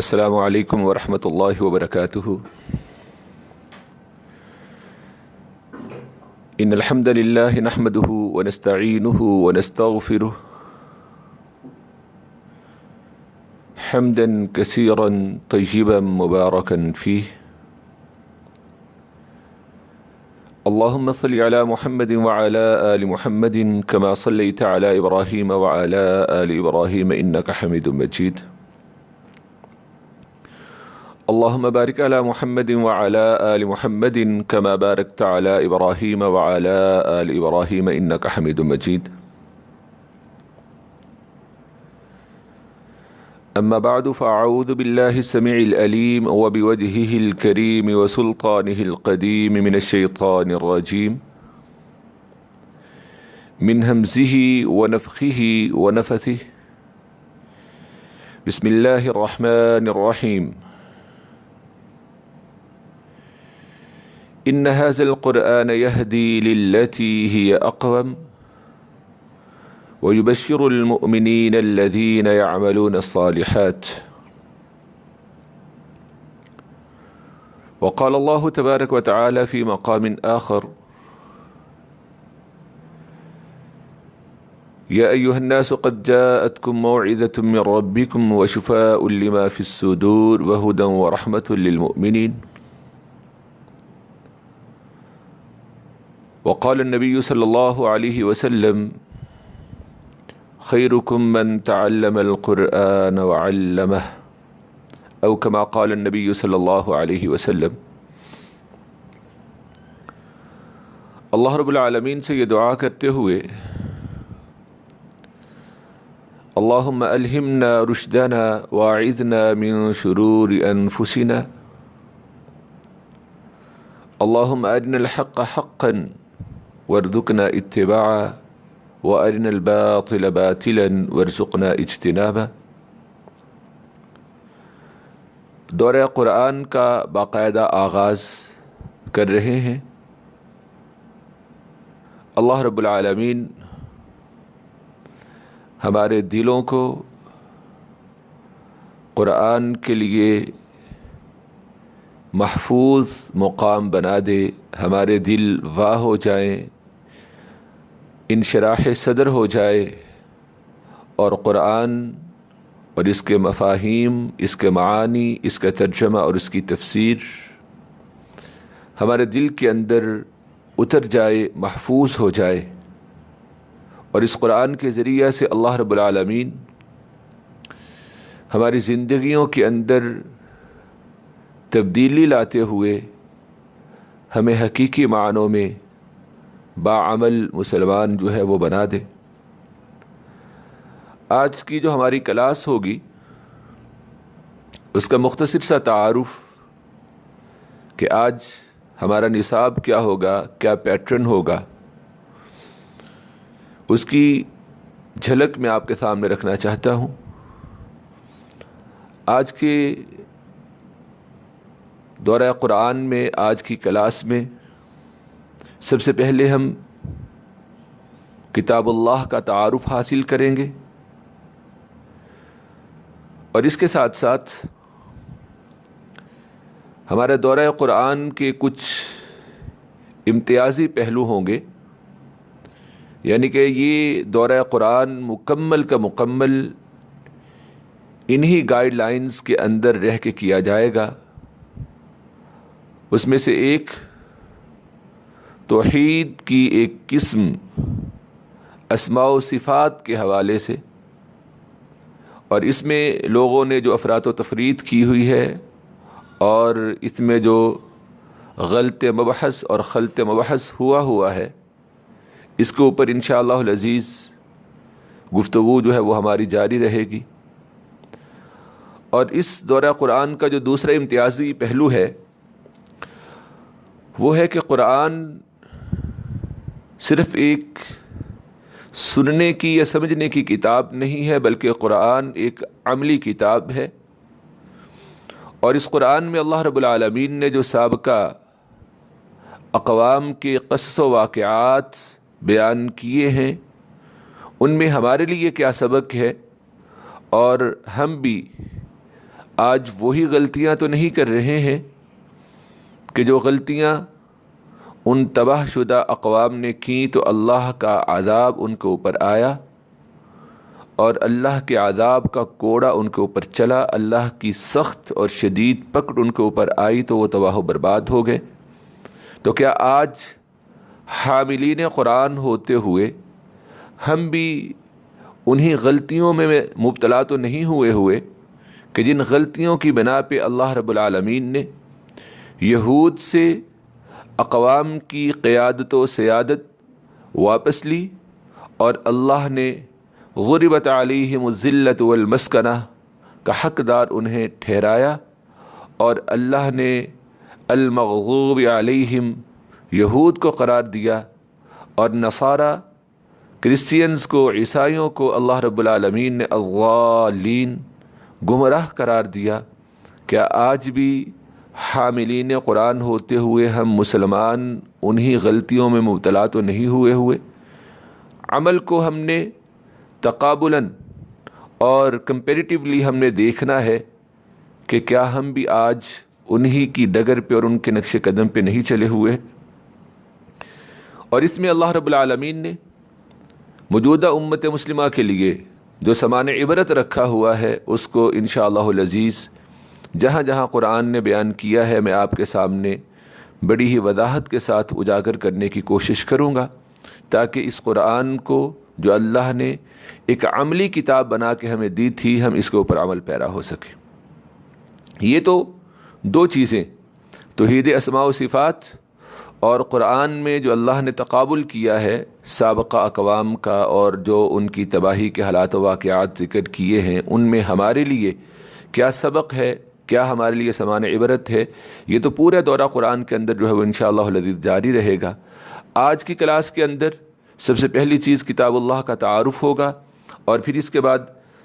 السلام علیکم ورحمۃ اللہ وبرکاتہ۔ ان الحمد للہ نحمده ونستعینه ونستغفره حمدا کثیرا طیبا مبارکا فیہ۔ اللهم صل على محمد وعلى آل محمد كما صليت على إبراهيم وعلى آل إبراهيم إنك حميد مجيد۔ اللهم بارك على محمد وعلى آل محمد كما باركت على إبراهيم وعلى آل إبراهيم إنك حميد مجيد۔ أما بعد فأعوذ بالله السميع الأليم وبوجهه الكريم وسلطانه القديم من الشيطان الرجيم من همزه ونفخه ونفثه۔ بسم الله الرحمن الرحيم۔ إن هذا القرآن يهدي للتي هي أقوم ويبشر المؤمنين الذين يعملون الصالحات۔ وقال الله تبارك وتعالى في مقام آخر: يا أيها الناس قد جاءتكم موعظة من ربكم وشفاء لما في الصدور وهدى ورحمة للمؤمنين۔ وقال النبي صلى الله عليه وسلم: خيركم من تعلم القرآن وعلمه، أو كما قال النبي صلى الله عليه وسلم۔ اللہ رب العالمین سے یہ دعا کرتے ہوئے اللہم الہمنا رشدنا واعذنا من شرور انفسنا، اللہم ارنا الحق حقا وارزقنا اتباعه وارنا الباطل باطلا وارزقنا اجتنابه۔ دورہ قرآن کا باقاعدہ آغاز کر رہے ہیں۔ اللہ رب العالمین ہمارے دلوں کو قرآن کے لیے محفوظ مقام بنا دے، ہمارے دل واہ ہو جائیں، انشراح صدر ہو جائے، اور قرآن اور اس کے مفاہیم، اس کے معانی، اس کا ترجمہ اور اس کی تفسیر ہمارے دل کے اندر اتر جائے، محفوظ ہو جائے، اور اس قرآن کے ذریعہ سے اللہ رب العالمین ہماری زندگیوں کے اندر تبدیلی لاتے ہوئے ہمیں حقیقی معنوں میں باعمل مسلمان جو ہے وہ بنا دے۔ آج کی جو ہماری کلاس ہوگی اس کا مختصر سا تعارف کہ آج ہمارا نصاب کیا ہوگا، کیا پیٹرن ہوگا، اس کی جھلک میں آپ کے سامنے رکھنا چاہتا ہوں۔ آج کے دورہ قرآن میں، آج کی کلاس میں سب سے پہلے ہم کتاب اللہ کا تعارف حاصل کریں گے، اور اس کے ساتھ ساتھ ہمارے دورہ قرآن کے کچھ امتیازی پہلو ہوں گے، یعنی کہ یہ دورہ قرآن مکمل کا مکمل انہی گائیڈ لائنز کے اندر رہ کے کیا جائے گا۔ اس میں سے ایک توحید کی ایک قسم اسماء و صفات کے حوالے سے، اور اس میں لوگوں نے جو افراط و تفریط کی ہوئی ہے اور اس میں جو غلط مبحث اور خلط مبحث ہوا ہے، اس کے اوپر انشاءاللہ العزیز گفتگو جو ہے وہ ہماری جاری رہے گی۔ اور اس دورہ قرآن کا جو دوسرا امتیازی پہلو ہے وہ ہے کہ قرآن صرف ایک سننے کی یا سمجھنے کی کتاب نہیں ہے، بلکہ قرآن ایک عملی کتاب ہے۔ اور اس قرآن میں اللہ رب العالمین نے جو سابقہ اقوام کے قصص و واقعات بیان کیے ہیں، ان میں ہمارے لیے کیا سبق ہے، اور ہم بھی آج وہی غلطیاں تو نہیں کر رہے ہیں کہ جو غلطیاں ان تباہ شدہ اقوام نے کیں تو اللہ کا عذاب ان کے اوپر آیا اور اللہ کے عذاب کا کوڑا ان کے اوپر چلا، اللہ کی سخت اور شدید پکڑ ان کے اوپر آئی تو وہ تباہ و برباد ہو گئے۔ تو کیا آج حاملین قرآن ہوتے ہوئے ہم بھی انہی غلطیوں میں مبتلا تو نہیں ہوئے کہ جن غلطیوں کی بنا پہ اللہ رب العالمین نے یہود سے اقوام کی قیادت و سیادت واپس لی اور اللہ نے غربت علیہم الذلۃ والمسکنہ کا حقدار انہیں ٹھہرایا، اور اللہ نے المغضوب علیہم یہود کو قرار دیا اور نصارہ کرسچینز کو، عیسائیوں کو اللہ رب العالمین نے الضالین گمراہ قرار دیا۔ کیا آج بھی حاملین قرآن ہوتے ہوئے ہم مسلمان انہی غلطیوں میں مبتلا تو نہیں ہوئے؟ عمل کو ہم نے تقابلاً اور کمپیریٹیولی ہم نے دیکھنا ہے کہ کیا ہم بھی آج انہی کی ڈگر پہ اور ان کے نقش قدم پہ نہیں چلے ہوئے۔ اور اس میں اللہ رب العالمین نے موجودہ امت مسلمہ کے لیے جو سامان عبرت رکھا ہوا ہے اس کو انشاءاللہ العزیز جہاں جہاں قرآن نے بیان کیا ہے میں آپ کے سامنے بڑی ہی وضاحت کے ساتھ اجاگر کرنے کی کوشش کروں گا، تاکہ اس قرآن کو جو اللہ نے ایک عملی کتاب بنا کے ہمیں دی تھی ہم اس کے اوپر عمل پیرا ہو سکے۔ یہ تو دو چیزیں، توحید اسماء و صفات اور قرآن میں جو اللہ نے تقابل کیا ہے سابقہ اقوام کا اور جو ان کی تباہی کے حالات و واقعات ذکر کیے ہیں، ان میں ہمارے لیے کیا سبق ہے، کیا ہمارے لیے سامان عبرت ہے، یہ تو پورے دورہ قرآن کے اندر جو ہے وہ انشاءاللہ العزیز جاری رہے گا۔ آج کی کلاس کے اندر سب سے پہلی چیز کتاب اللہ کا تعارف ہوگا، اور پھر اس کے بعد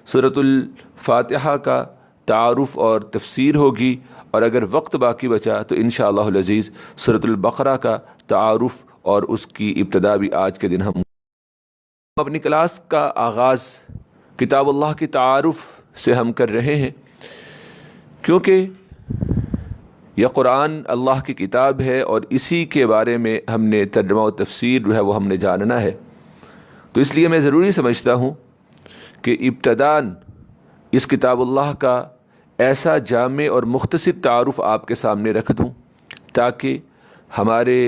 سورۃ الفاتحہ کا تعارف اور تفسیر ہوگی، اور اگر وقت باقی بچا تو انشاءاللہ العزیز سورۃ البقرہ کا تعارف اور اس کی ابتدا بھی آج کے دن ہم اپنی کلاس کا آغاز کتاب اللہ کی تعارف سے ہم کر رہے ہیں، کیونکہ یہ قرآن اللہ کی کتاب ہے اور اسی کے بارے میں ہم نے ترجمہ و تفسیر جو ہے وہ ہم نے جاننا ہے۔ تو اس لیے میں ضروری سمجھتا ہوں کہ ابتداً اس کتاب اللہ کا ایسا جامع اور مختصر تعارف آپ کے سامنے رکھ دوں تاکہ ہمارے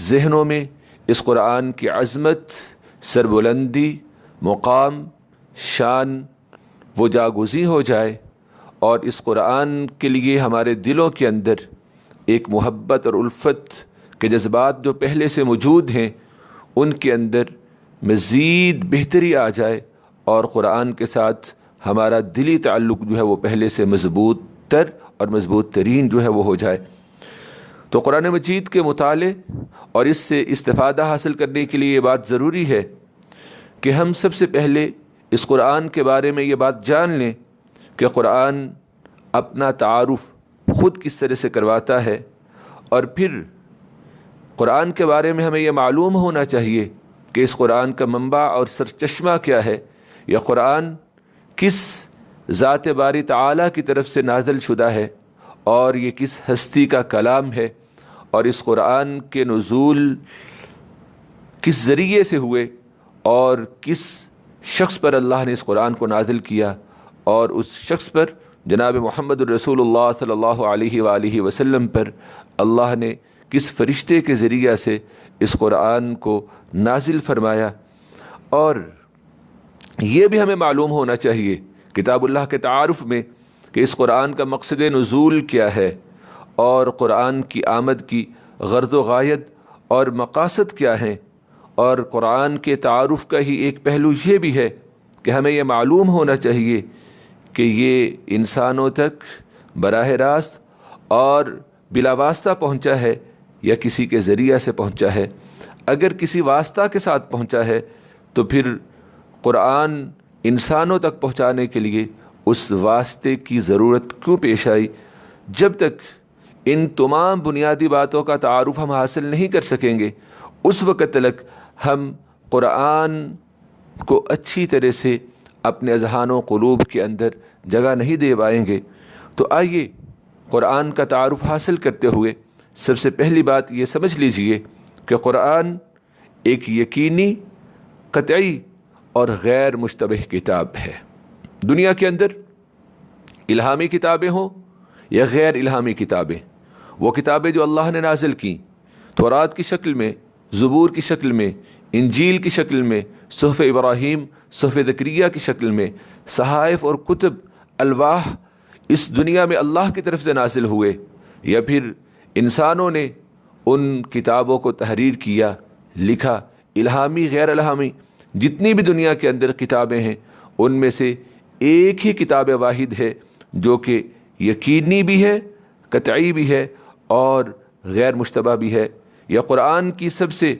ذہنوں میں اس قرآن کی عظمت، سربلندی، مقام، شان وہ جاگزی ہو جائے، اور اس قرآن کے لیے ہمارے دلوں کے اندر ایک محبت اور الفت کے جذبات جو پہلے سے موجود ہیں ان کے اندر مزید بہتری آ جائے، اور قرآن کے ساتھ ہمارا دلی تعلق جو ہے وہ پہلے سے مضبوط تر اور مضبوط ترین جو ہے وہ ہو جائے۔ تو قرآن مجید کے مطالعے اور اس سے استفادہ حاصل کرنے کے لیے یہ بات ضروری ہے کہ ہم سب سے پہلے اس قرآن کے بارے میں یہ بات جان لیں کہ قرآن اپنا تعارف خود کس طرح سے کرواتا ہے، اور پھر قرآن کے بارے میں ہمیں یہ معلوم ہونا چاہیے کہ اس قرآن کا منبع اور سرچشمہ کیا ہے، یہ قرآن کس ذات باری تعالیٰ کی طرف سے نازل شدہ ہے، اور یہ کس ہستی کا کلام ہے، اور اس قرآن کے نزول کس ذریعے سے ہوئے اور کس شخص پر اللہ نے اس قرآن کو نازل کیا، اور اس شخص پر جناب محمد الرسول اللہ صلی اللہ علیہ وآلہ وسلم پر اللہ نے کس فرشتے کے ذریعہ سے اس قرآن کو نازل فرمایا۔ اور یہ بھی ہمیں معلوم ہونا چاہیے کتاب اللہ کے تعارف میں کہ اس قرآن کا مقصد نزول کیا ہے، اور قرآن کی آمد کی غرض و غایت اور مقاصد کیا ہیں، اور قرآن کے تعارف کا ہی ایک پہلو یہ بھی ہے کہ ہمیں یہ معلوم ہونا چاہیے کہ یہ انسانوں تک براہ راست اور بلا واسطہ پہنچا ہے یا کسی کے ذریعہ سے پہنچا ہے۔ اگر کسی واسطہ کے ساتھ پہنچا ہے تو پھر قرآن انسانوں تک پہنچانے کے لیے اس واسطے کی ضرورت کیوں پیش آئی؟ جب تک ان تمام بنیادی باتوں کا تعارف ہم حاصل نہیں کر سکیں گے اس وقت تک ہم قرآن کو اچھی طرح سے اپنے اذہان و قلوب کے اندر جگہ نہیں دے پائیں گے۔ تو آئیے قرآن کا تعارف حاصل کرتے ہوئے سب سے پہلی بات یہ سمجھ لیجئے کہ قرآن ایک یقینی، قطعی اور غیر مشتبہ کتاب ہے۔ دنیا کے اندر الہامی کتابیں ہوں یا غیر الہامی کتابیں، وہ کتابیں جو اللہ نے نازل کی تورات کی شکل میں، زبور کی شکل میں، انجیل کی شکل میں، صحف ابراہیم، صحف زکریا کی شکل میں، صحائف اور کتب، الواح اس دنیا میں اللہ کی طرف سے نازل ہوئے، یا پھر انسانوں نے ان کتابوں کو تحریر کیا، لکھا، الہامی غیر الہامی جتنی بھی دنیا کے اندر کتابیں ہیں ان میں سے ایک ہی کتاب واحد ہے جو کہ یقینی بھی ہے، قطعی بھی ہے اور غیر مشتبہ بھی ہے۔ یہ قرآن کی سب سے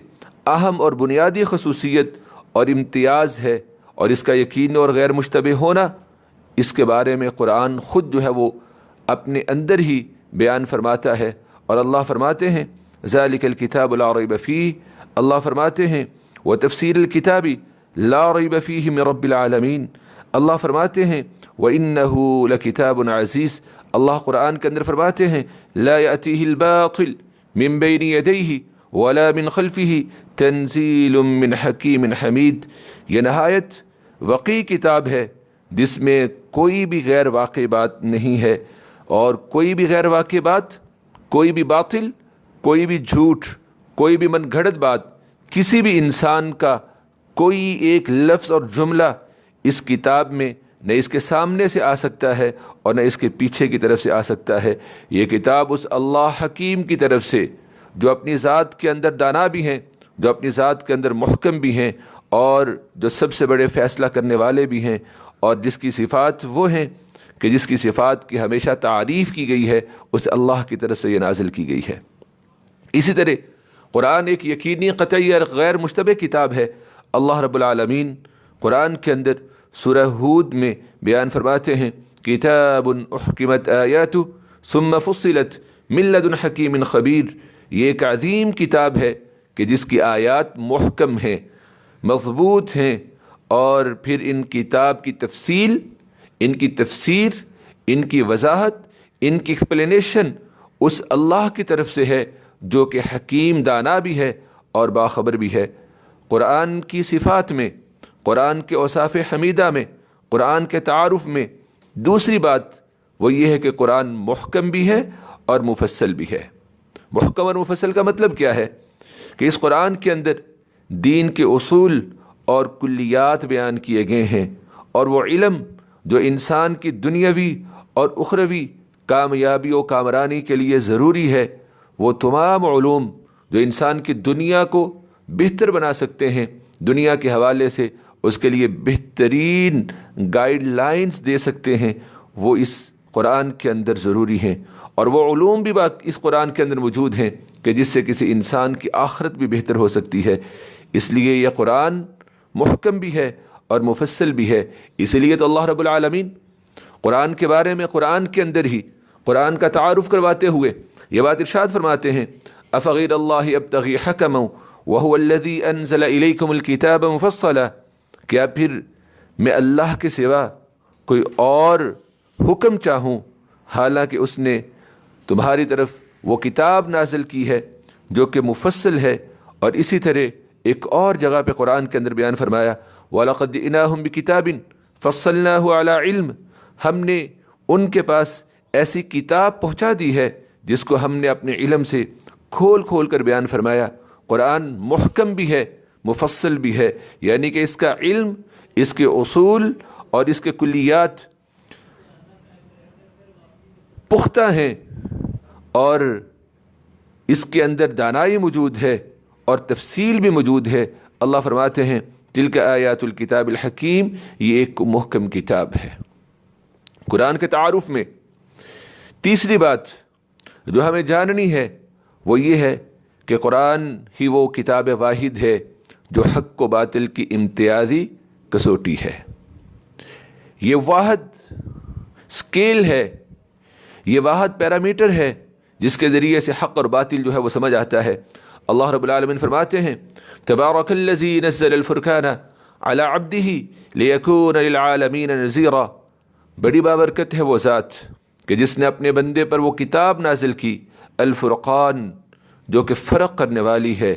اہم اور بنیادی خصوصیت اور امتیاز ہے، اور اس کا یقین اور غیر مشتبہ ہونا، اس کے بارے میں قرآن خود جو ہے وہ اپنے اندر ہی بیان فرماتا ہے۔ اور اللہ فرماتے ہیں ذالک الکتاب لا ریب فیہ، اللہ فرماتے ہیں وتفسیر الکتاب لا ریب فیہ من رب العالمین، اللہ فرماتے ہیں وانہ لکتاب عزیز، اللہ قرآن کے اندر فرماتے ہیں لا یأتیہ الباطل من بین یدیہ ولا من خلفہ تنزیل من حکیم حمید، یہ نہایت وقی کتاب ہے جس میں کوئی بھی غیر واقع بات نہیں ہے، اور کوئی بھی غیر واقع بات، کوئی بھی باطل، کوئی بھی جھوٹ، کوئی بھی من گھڑت بات، کسی بھی انسان کا کوئی ایک لفظ اور جملہ اس کتاب میں نہ اس کے سامنے سے آ سکتا ہے اور نہ اس کے پیچھے کی طرف سے آ سکتا ہے۔ یہ کتاب اس اللہ حکیم کی طرف سے جو اپنی ذات کے اندر دانا بھی ہیں، جو اپنی ذات کے اندر محکم بھی ہیں، اور جو سب سے بڑے فیصلہ کرنے والے بھی ہیں، اور جس کی صفات وہ ہیں کہ جس کی صفات کی ہمیشہ تعریف کی گئی ہے، اس اللہ کی طرف سے یہ نازل کی گئی ہے۔ اسی طرح قرآن ایک یقینی، قطعی اور غیر مشتبہ کتاب ہے۔ اللہ رب العالمین قرآن کے اندر سورہ ہود میں بیان فرماتے ہیں کتاب احکمت آیاتہ ثم فصلت من لدن حکیم خبیر، یہ ایک عظیم کتاب ہے کہ جس کی آیات محکم ہیں، مضبوط ہیں، اور پھر ان کتاب کی تفصیل، ان کی تفسیر، ان کی وضاحت، ان کی ایکسپلینیشن اس اللہ کی طرف سے ہے جو کہ حکیم دانا بھی ہے اور باخبر بھی ہے۔ قرآن کی صفات میں، قرآن کے اوصاف حمیدہ میں، قرآن کے تعارف میں دوسری بات وہ یہ ہے کہ قرآن محکم بھی ہے اور مفصل بھی ہے۔ محکم اور مفصل کا مطلب کیا ہے؟ کہ اس قرآن کے اندر دین کے اصول اور کلیات بیان کیے گئے ہیں، اور وہ علم جو انسان کی دنیاوی اور اخروی کامیابی و کامرانی کے لیے ضروری ہے، وہ تمام علوم جو انسان کی دنیا کو بہتر بنا سکتے ہیں، دنیا کے حوالے سے اس کے لیے بہترین گائیڈ لائنز دے سکتے ہیں، وہ اس قرآن کے اندر ضروری ہیں، اور وہ علوم بھی اس قرآن کے اندر موجود ہیں کہ جس سے کسی انسان کی آخرت بھی بہتر ہو سکتی ہے۔ اس لیے یہ قرآن محکم بھی ہے اور مفصل بھی ہے۔ اسی لیے تو اللہ رب العالمین قرآن کے بارے میں قرآن کے اندر ہی قرآن کا تعارف کرواتے ہوئے یہ بات ارشاد فرماتے ہیں افغیر اللہ ابتغی حکما وهو الذی انزل الیکم الکتاب مفصلا، کیا پھر میں اللہ کے سوا کوئی اور حکم چاہوں حالانکہ اس نے تمہاری طرف وہ کتاب نازل کی ہے جو کہ مفصل ہے۔ اور اسی طرح ایک اور جگہ پہ قرآن کے اندر بیان فرمایا وَلَقَدْ جِئْنَاهُمْ بِكِتَابٍ فَصَّلْنَاهُ عَلَىٰ عِلْمٍ، ہم نے ان کے پاس ایسی کتاب پہنچا دی ہے جس کو ہم نے اپنے علم سے کھول کھول کر بیان فرمایا۔ قرآن محکم بھی ہے، مفصل بھی ہے، یعنی کہ اس کا علم، اس کے اصول اور اس کے کلیات پختہ ہیں، اور اس کے اندر دانائی موجود ہے اور تفصیل بھی موجود ہے۔ اللہ فرماتے ہیں تلک آیات الکتاب الحکیم، یہ ایک محکم کتاب ہے۔ قرآن کے تعارف میں تیسری بات جو ہمیں جاننی ہے وہ یہ ہے کہ قرآن ہی وہ کتاب واحد ہے جو حق و باطل کی امتیازی کسوٹی ہے۔ یہ واحد سکیل ہے، یہ واحد پیرامیٹر ہے جس کے ذریعے سے حق اور باطل جو ہے وہ سمجھ آتا ہے۔ اللہ رب العالمین فرماتے ہیں تبارک الذی نزل الفرقان علی عبدہ لیکون للعالمین نذیرا، بڑی بابرکت ہے وہ ذات کہ کہ جس نے اپنے بندے پر وہ کتاب نازل کی الفرقان، جو کہ فرق کرنے والی ہے۔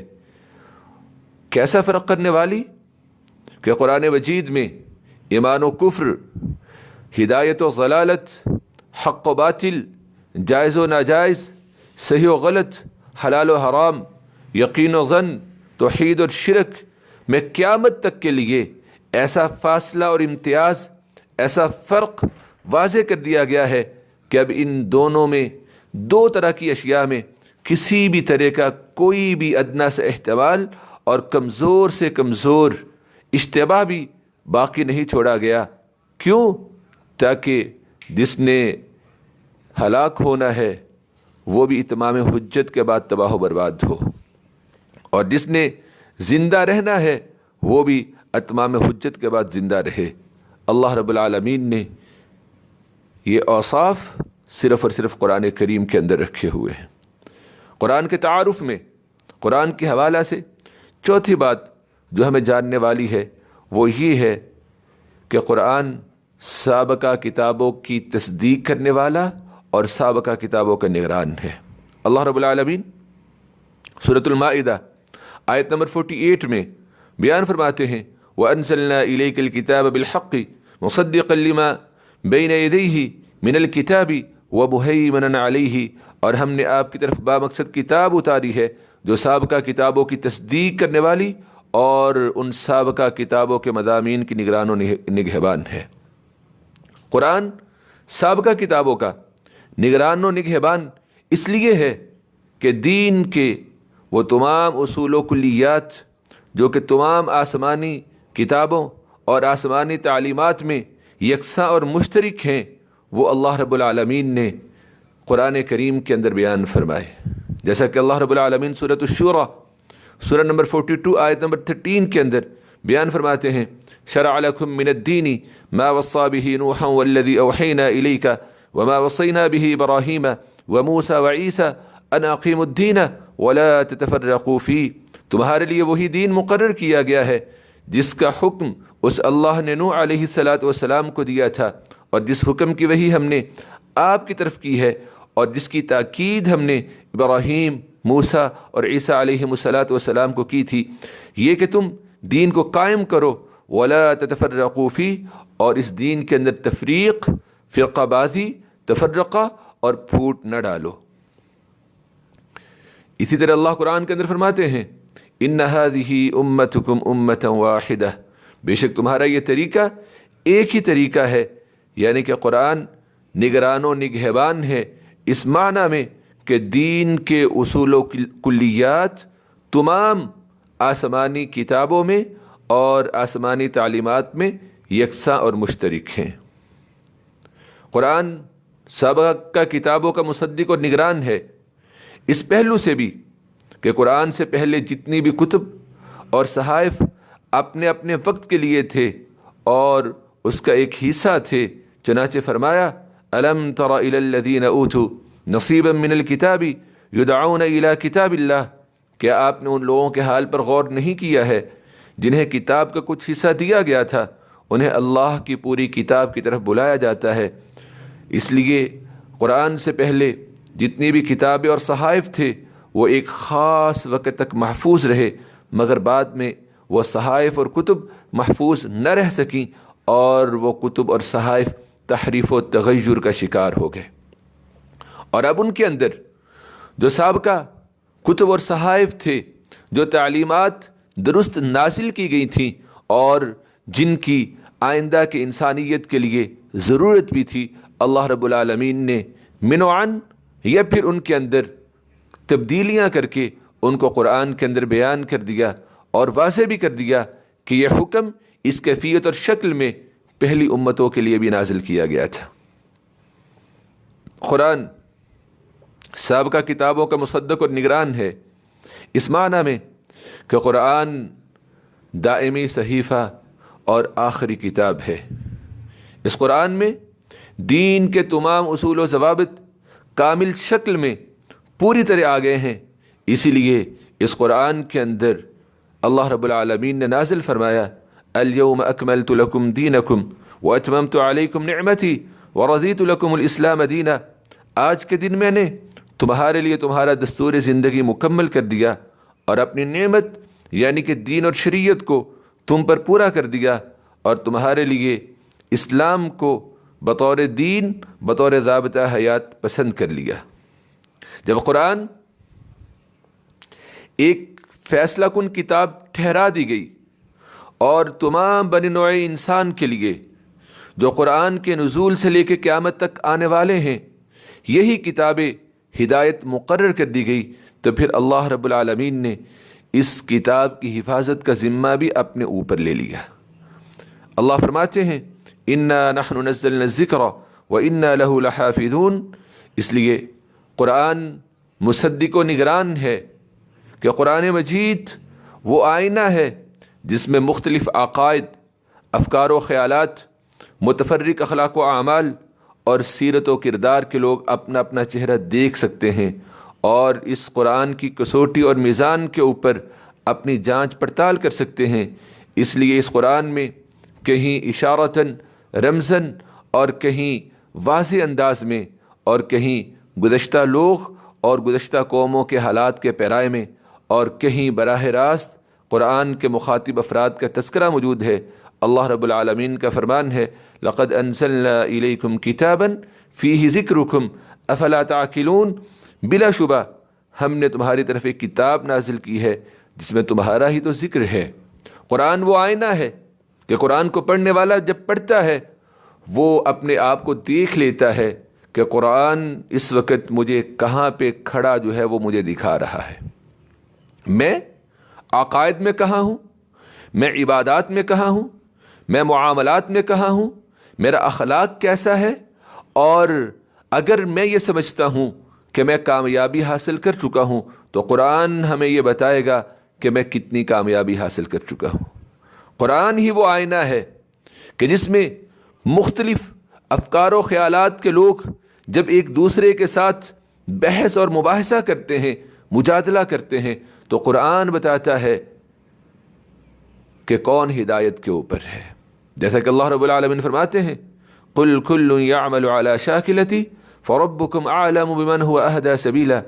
کیسا فرق کرنے والی؟ کہ قرآن مجید میں ایمان و کفر، ہدایت و ضلالت، حق و باطل، جائز و ناجائز، صحیح و غلط، حلال و حرام، یقین و ظن، توحید اور شرک میں قیامت تک کے لیے ایسا فاصلہ اور امتیاز، ایسا فرق واضح کر دیا گیا ہے کہ اب ان دونوں میں، دو طرح کی اشیاء میں کسی بھی طرح کا کوئی بھی ادنا سے احتمال اور کمزور سے کمزور اشتباہ بھی باقی نہیں چھوڑا گیا۔ کیوں؟ تاکہ جس نے ہلاک ہونا ہے وہ بھی اتمام حجت کے بعد تباہ و برباد ہو، اور جس نے زندہ رہنا ہے وہ بھی اتمام حجت کے بعد زندہ رہے۔ اللہ رب العالمین نے یہ اوصاف صرف اور صرف قرآن کریم کے اندر رکھے ہوئے ہیں۔ قرآن کے تعارف میں قرآن کے حوالہ سے چوتھی بات جو ہمیں جاننے والی ہے وہ یہ ہے کہ قرآن سابقہ کتابوں کی تصدیق کرنے والا اور سابقہ کتابوں کا نگران ہے۔ اللہ رب العالمین سورۃ المائدہ آیت نمبر 48 میں بیان فرماتے ہیں وَأَنزَلْنَا إِلَيْكَ الْكِتَابَ بِالْحَقِّ مُصَدِّقًا لِمَا بَيْنَ يَدَيْهِ مِنَ الْكِتَابِ وَمُهَيْمِنًا عَلَيْهِ، اور ہم نے آپ کی طرف بامقصد کتاب اتاری ہے جو سابقہ کتابوں کی تصدیق کرنے والی اور ان سابقہ کتابوں کے مضامین کی نگران و نگہبان ہے۔ قرآن سابقہ کتابوں کا نگران و نگہبان اس لیے ہے کہ دین کے وہ تمام اصول و کلیات جو کہ تمام آسمانی کتابوں اور آسمانی تعلیمات میں یکساں اور مشترک ہیں، وہ اللہ رب العالمین نے قرآن کریم کے اندر بیان فرمائے۔ جیسا کہ اللہ رب العالمین سورۃ الشورى سورہ نمبر 42 آیت نمبر 13 کے اندر بیان فرماتے ہیں شرع لکم من الدین ما وصى به نوحا والذی اوحینا الیک وما وصینا به ابراہیم وموسیٰ وعیسیٰ ان اقیموا الدین ولا تتفرقوا فیہ، تمہارے لیے وہی دین مقرر کیا گیا ہے جس کا حکم اس اللہ نے نوح علیہ السلام کو دیا تھا، اور جس حکم کی وحی ہم نے آپ کی طرف کی ہے، اور جس کی تاکید ہم نے ابراہیم، موسیٰ اور عیسیٰ علیہ السلام کو کی تھی، یہ کہ تم دین کو قائم کرو ولا تتفرقوا فیہ، اور اس دین کے اندر تفریق، فرقہ بازی، تفرقہ اور پھوٹ نہ ڈالو۔ اسی طرح اللہ قرآن کے اندر فرماتے ہیں ان هذه امتکم امۃ واحدہ، بے شک تمہارا یہ طریقہ ایک ہی طریقہ ہے، یعنی کہ قرآن نگران و نگہبان ہے اس معنی میں کہ دین کے اصول و کلیات تمام آسمانی کتابوں میں اور آسمانی تعلیمات میں یکساں اور مشترک ہیں۔ قرآن سابقہ کتابوں کا مصدق اور نگران ہے اس پہلو سے بھی کہ قرآن سے پہلے جتنی بھی کتب اور صحائف اپنے اپنے وقت کے لیے تھے اور اس کا ایک حصہ تھے، چنانچہ فرمایا الم تر الی الذین اوتوا نصیبا من الکتاب یدعون الی کتاب اللہ، کیا آپ نے ان لوگوں کے حال پر غور نہیں کیا ہے جنہیں کتاب کا کچھ حصہ دیا گیا تھا، انہیں اللہ کی پوری کتاب کی طرف بلایا جاتا ہے۔ اس لیے قرآن سے پہلے جتنی بھی کتابیں اور صحائف تھے وہ ایک خاص وقت تک محفوظ رہے، مگر بعد میں وہ صحائف اور کتب محفوظ نہ رہ سکیں اور وہ کتب اور صحائف تحریف و تغیر کا شکار ہو گئے، اور اب ان کے اندر جو سابقہ کتب اور صحائف تھے، جو تعلیمات درست نازل کی گئی تھیں اور جن کی آئندہ کے انسانیت کے لیے ضرورت بھی تھی، اللہ رب العالمین نے منوعاً یا پھر ان کے اندر تبدیلیاں کر کے ان کو قرآن کے اندر بیان کر دیا اور واضح بھی کر دیا کہ یہ حکم اس کیفیت اور شکل میں پہلی امتوں کے لیے بھی نازل کیا گیا تھا۔ قرآن سابقہ کتابوں کا مصدق اور نگران ہے اس معنی میں کہ قرآن دائمی صحیفہ اور آخری کتاب ہے۔ اس قرآن میں دین کے تمام اصول و ضوابط کامل شکل میں پوری طرح آ گئے ہیں، اسی لیے اس قرآن کے اندر اللہ رب العالمین نے نازل فرمایا الیوم اکملت لکم دینکم واتممت علیکم نعمتی وَرَضِيتُ لَكُمُ الْإِسْلَامَ دِينًا، آج کے دن میں نے تمہارے لیے تمہارا دستور زندگی مکمل کر دیا اور اپنی نعمت یعنی کہ دین اور شریعت کو تم پر پورا کر دیا اور تمہارے لیے اسلام کو بطور دین بطور ضابطہ حیات پسند کر لیا۔ جب قرآن ایک فیصلہ کن کتاب ٹھہرا دی گئی اور تمام بنی نوع انسان کے لیے جو قرآن کے نزول سے لے کے قیامت تک آنے والے ہیں یہی کتابیں ہدایت مقرر کر دی گئی، تو پھر اللہ رب العالمین نے اس کتاب کی حفاظت کا ذمہ بھی اپنے اوپر لے لیا۔ اللہ فرماتے ہیں اِنَّا نَحْنُ نَزَّلْنَا الذِّكْرَ وَإِنَّا لَهُ لَحَافِظُونَ، اس لیے قرآن مصدق و نگران ہے کہ قرآن مجید وہ آئینہ ہے جس میں مختلف عقائد، افکار و خیالات، متفرق اخلاق و اعمال اور سیرت و کردار کے لوگ اپنا اپنا چہرہ دیکھ سکتے ہیں اور اس قرآن کی کسوٹی اور میزان کے اوپر اپنی جانچ پڑتال کر سکتے ہیں۔ اس لیے اس قرآن میں کہیں اشارتاً، رمزاً اور کہیں واضح انداز میں اور کہیں گزشتہ لوگ اور گزشتہ قوموں کے حالات کے پیرائے میں اور کہیں براہ راست قرآن کے مخاطب افراد کا تذکرہ موجود ہے۔ اللہ رب العالمین کا فرمان ہے لَقَدْ أَنزَلْنَا إِلَيْكُمْ كِتَابًا فِيهِ ذِكْرُكُمْ أَفَلَا تَعْقِلُونَ، بلا شبہ ہم نے تمہاری طرف ایک کتاب نازل کی ہے جس میں تمہارا ہی تو ذکر ہے۔ قرآن وہ آئینہ ہے کہ قرآن کو پڑھنے والا جب پڑھتا ہے وہ اپنے آپ کو دیکھ لیتا ہے کہ قرآن اس وقت مجھے کہاں پہ کھڑا جو ہے وہ مجھے دکھا رہا ہے، میں عقائد میں کہاں ہوں، میں عبادات میں کہاں ہوں، میں معاملات میں کہاں ہوں، میرا اخلاق کیسا ہے، اور اگر میں یہ سمجھتا ہوں کہ میں کامیابی حاصل کر چکا ہوں تو قرآن ہمیں یہ بتائے گا کہ میں کتنی کامیابی حاصل کر چکا ہوں۔ قرآن ہی وہ آئینہ ہے کہ جس میں مختلف افکار و خیالات کے لوگ جب ایک دوسرے کے ساتھ بحث اور مباحثہ کرتے ہیں، مجادلہ کرتے ہیں، تو قرآن بتاتا ہے کہ کون ہدایت کے اوپر ہے۔ جیسا کہ اللہ رب العالمین فرماتے ہیں قُلْ كُلٌّ يَعْمَلُ عَلَى شَاكِلَتِهِ فَرَبُّكُمْ أَعْلَمُ بِمَنْ هُوَ أَهْدَى سَبِيلًا،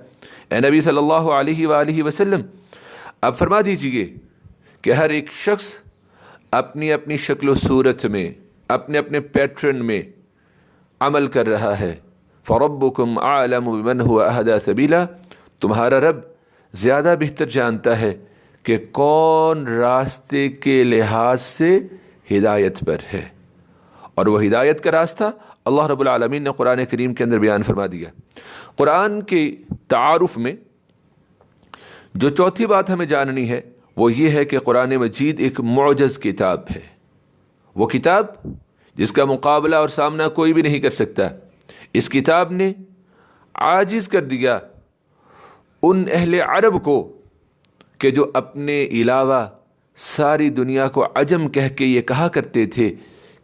اے نبی صلی اللہ علیہ وآلہ وسلم اب فرما دیجئے کہ ہر ایک شخص اپنی اپنی شکل و صورت میں، اپنے اپنے پیٹرن میں عمل کر رہا ہے۔ فَرَبُّكُمْ أَعْلَمُ بِمَنْ هُوَ أَهْدَى سَبِيلًا، تمہارا رب زیادہ بہتر جانتا ہے کہ کون راستے کے لحاظ سے ہدایت پر ہے، اور وہ ہدایت کا راستہ اللہ رب العالمین نے قرآن کریم کے اندر بیان فرما دیا۔ قرآن کے تعارف میں جو چوتھی بات ہمیں جاننی ہے وہ یہ ہے کہ قرآن مجید ایک معجز کتاب ہے، وہ کتاب جس کا مقابلہ اور سامنا کوئی بھی نہیں کر سکتا۔ اس کتاب نے عاجز کر دیا ان اہل عرب کو کہ جو اپنے علاوہ ساری دنیا کو عجم کہہ کے یہ کہا کرتے تھے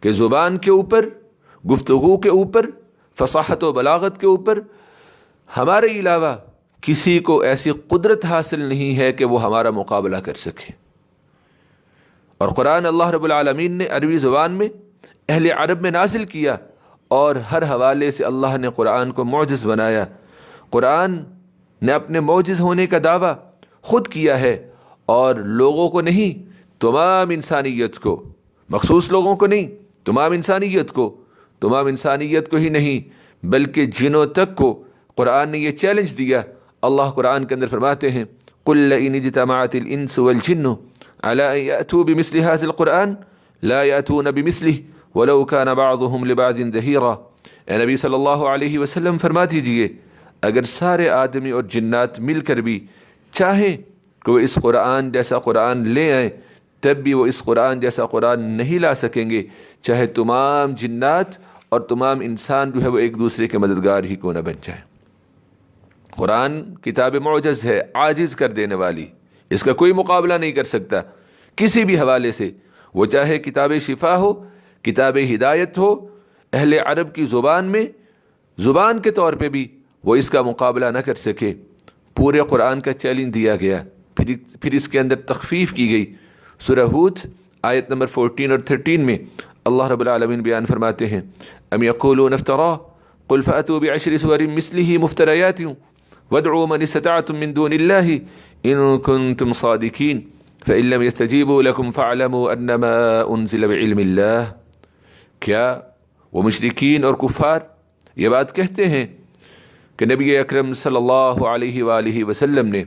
کہ زبان کے اوپر، گفتگو کے اوپر، فصاحت و بلاغت کے اوپر ہمارے علاوہ کسی کو ایسی قدرت حاصل نہیں ہے کہ وہ ہمارا مقابلہ کر سکے۔ اور قرآن اللہ رب العالمین نے عربی زبان میں اہل عرب میں نازل کیا اور ہر حوالے سے اللہ نے قرآن کو معجز بنایا۔ قرآن نے اپنے معجز ہونے کا دعویٰ خود کیا ہے اور لوگوں کو نہیں، تمام انسانیت کو، مخصوص لوگوں کو نہیں، تمام انسانیت کو ہی نہیں بلکہ جنوں تک کو قرآن نے یہ چیلنج دیا۔ اللہ قرآن کے اندر فرماتے ہیں قُلْ لَئِنِ اجْتَمَعَتِ الْإِنسُ وَالْجِنُّ عَلَىٰ أَن يَأْتُوا بِمِثْلِ هَٰذَا الْقُرْآنِ لَا يَأْتُونَ بِمِثْلِهِ وَلَوْ كَانَ بَعْضُهُمْ لِبَعْضٍ ظَهِيرًا، اے نبی صلی اللہ علیہ وسلم فرما دیجئے اگر سارے آدمی اور جنات مل کر بھی چاہیں کہ وہ اس قرآن جیسا قرآن لے آئیں تب بھی وہ اس قرآن جیسا قرآن نہیں لا سکیں گے، چاہے تمام جنات اور تمام انسان جو ہے وہ ایک دوسرے کے مددگار ہی کو نہ بن جائیں۔ قرآن کتاب معجز ہے، عاجز کر دینے والی، اس کا کوئی مقابلہ نہیں کر سکتا کسی بھی حوالے سے، وہ چاہے کتاب شفا ہو، کتاب ہدایت ہو، اہل عرب کی زبان میں، زبان کے طور پہ بھی وہ اس کا مقابلہ نہ کر سکے۔ پورے قرآن کا چیلنج دیا گیا، پھر اس کے اندر تخفیف کی گئی۔ سورہ ہود آیت نمبر 14 اور 13 میں اللہ رب العالمین بیان فرماتے ہیں ام یقولون افترا قل فأتوا بعشر سور مثله مفتریات وادعوا من استطعتم من دون اللہ ان کنتم صادقین فإن لم يستجیبوا لكم فاعلموا انما انزل بعلم اللہ. کیا وہ مشرکین اور کفار یہ بات کہتے ہیں کہ نبی اکرم صلی اللہ علیہ وآلہ وسلم نے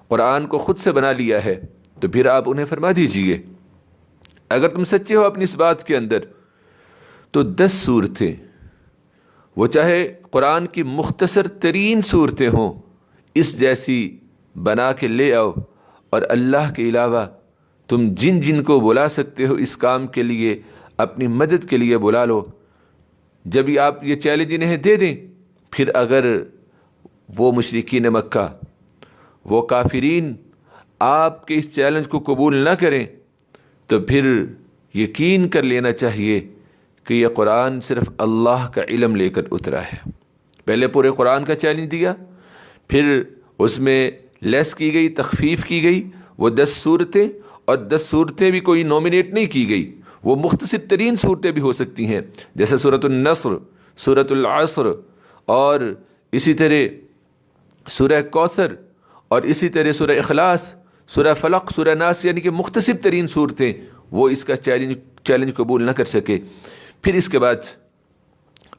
قرآن کو خود سے بنا لیا ہے؟ تو پھر آپ انہیں فرما دیجئے اگر تم سچے ہو اپنی اس بات کے اندر تو 10 صورتیں، وہ چاہے قرآن کی مختصر ترین صورتیں ہوں، اس جیسی بنا کے لے آؤ، اور اللہ کے علاوہ تم جن جن کو بلا سکتے ہو اس کام کے لیے، اپنی مدد کے لیے بلا لو. جب آپ یہ چیلنج انہیں دے دیں، پھر اگر وہ مشرکین مکہ، وہ کافرین آپ کے اس چیلنج کو قبول نہ کریں، تو پھر یقین کر لینا چاہیے کہ یہ قرآن صرف اللہ کا علم لے کر اترا ہے. پہلے پورے قرآن کا چیلنج دیا، پھر اس میں لیس کی گئی، تخفیف کی گئی، وہ 10 صورتیں، اور 10 صورتیں بھی کوئی نومینیٹ نہیں کی گئی، وہ مختصر ترین صورتیں بھی ہو سکتی ہیں، جیسے سورۃ النصر، سورۃ العصر، اور اسی طرح سورہ کوثر، اور اسی طرح سورہ اخلاص، سورہ فلق، سورہ ناس، یعنی کہ مختصر ترین صورتیں. وہ اس کا چیلنج قبول نہ کر سکے. پھر اس کے بعد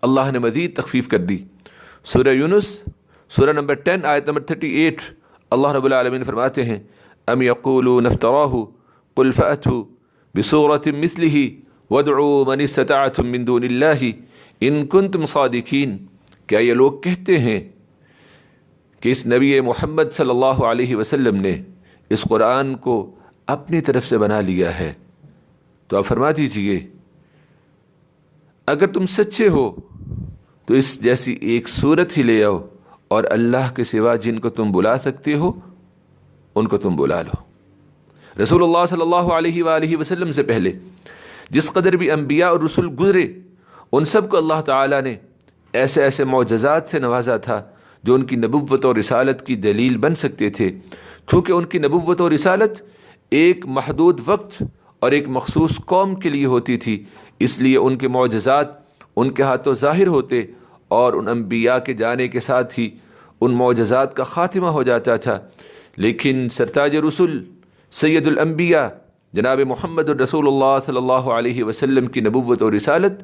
اللہ نے مزید تخفیف کر دی. سورہ یونس، سورہ نمبر 10 آیت نمبر 38، اللہ رب العالمین فرماتے ہیں ام یقولون افتراہ قل فأتوا بسورۃ مثلہ وادعوا من استطعتم من دون اللہ ان کنتم صادقین. کیا یہ لوگ کہتے ہیں کہ اس نبی محمد صلی اللہ علیہ وسلم نے اس قرآن کو اپنی طرف سے بنا لیا ہے؟ تو آپ فرما دیجئے اگر تم سچے ہو تو اس جیسی ایک صورت ہی لے آؤ، اور اللہ کے سوا جن کو تم بلا سکتے ہو ان کو تم بلا لو. رسول اللہ صلی اللہ علیہ وآلہ وسلم سے پہلے جس قدر بھی انبیاء اور رسول گزرے، ان سب کو اللہ تعالیٰ نے ایسے ایسے معجزات سے نوازا تھا جو ان کی نبوت اور رسالت کی دلیل بن سکتے تھے. چونکہ ان کی نبوت اور رسالت ایک محدود وقت اور ایک مخصوص قوم کے لیے ہوتی تھی، اس لیے ان کے معجزات ان کے ہاتھوں ظاہر ہوتے، اور ان انبیاء کے جانے کے ساتھ ہی ان معجزات کا خاتمہ ہو جاتا تھا. لیکن سرتاج رسول سید الانبیاء جناب محمد الرسول اللہ صلی اللہ علیہ وسلم کی نبوت اور رسالت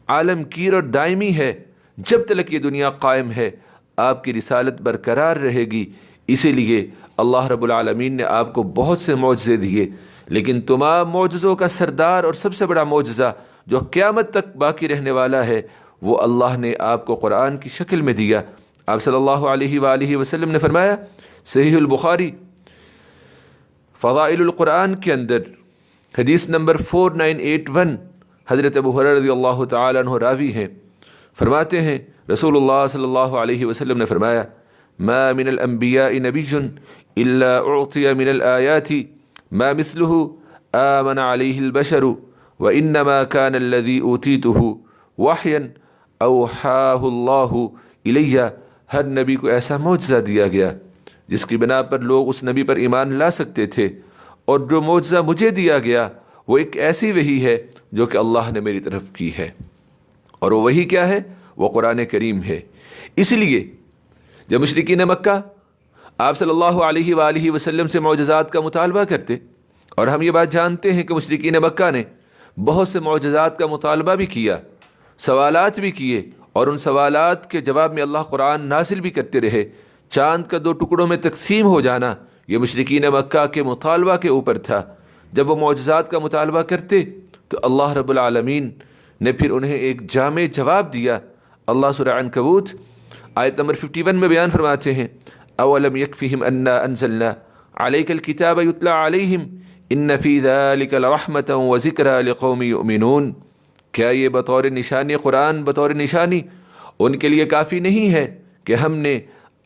عالمگیر اور دائمی ہے. جب تک یہ دنیا قائم ہے آپ کی رسالت برقرار رہے گی. اسی لیے اللہ رب العالمین نے آپ کو بہت سے معجزے دیے، لیکن تمام معجزوں کا سردار اور سب سے بڑا معجزہ جو قیامت تک باقی رہنے والا ہے، وہ اللہ نے آپ کو قرآن کی شکل میں دیا. آپ صلی اللہ علیہ وآلہ وسلم نے فرمایا، صحیح البخاری فضائل القرآن کے اندر حدیث نمبر 4981، حضرت ابو ہریرہ رضی اللہ تعالیٰ عنہ راوی ہیں، فرماتے ہیں رسول اللہ صلی اللہ علیہ وسلم نے فرمایا ما من الانبیاء نبی الا اعطی من الآیات ما مثلہ آمن علیہ البشر وانما كان الذی اوتیتہ وحیا اوحاہ اللہ الیہ. ہر نبی کو ایسا معجزہ دیا گیا جس کی بنا پر لوگ اس نبی پر ایمان لا سکتے تھے، اور جو معجزہ مجھے دیا گیا وہ ایک ایسی وحی ہے جو کہ اللہ نے میری طرف کی ہے، اور وہ وحی کیا ہے؟ وہ قرآن کریم ہے. اس لیے جب مشرکین مکہ آپ صلی اللہ علیہ وآلہ وسلم سے معجزات کا مطالبہ کرتے، اور ہم یہ بات جانتے ہیں کہ مشرکین مکہ نے بہت سے معجزات کا مطالبہ بھی کیا، سوالات بھی کیے، اور ان سوالات کے جواب میں اللہ قرآن نازل بھی کرتے رہے. چاند کا 2 ٹکڑوں میں تقسیم ہو جانا یہ مشرکین مکہ کے مطالبہ کے اوپر تھا. جب وہ معجزات کا مطالبہ کرتے تو اللہ رب العالمین نے پھر انہیں ایک جامع جواب دیا. اللہ سورہ عنکبوت آیت نمبر 51 میں بیان فرماتے ہیں اولم یکفہم انا انزلنا علیک الکتاب یتلی علیہم ان فی ذلک لرحمۃ وذکری لقوم یؤمنون. کیا یہ بطور نشانی قرآن، بطور نشانی ان کے لیے کافی نہیں ہے کہ ہم نے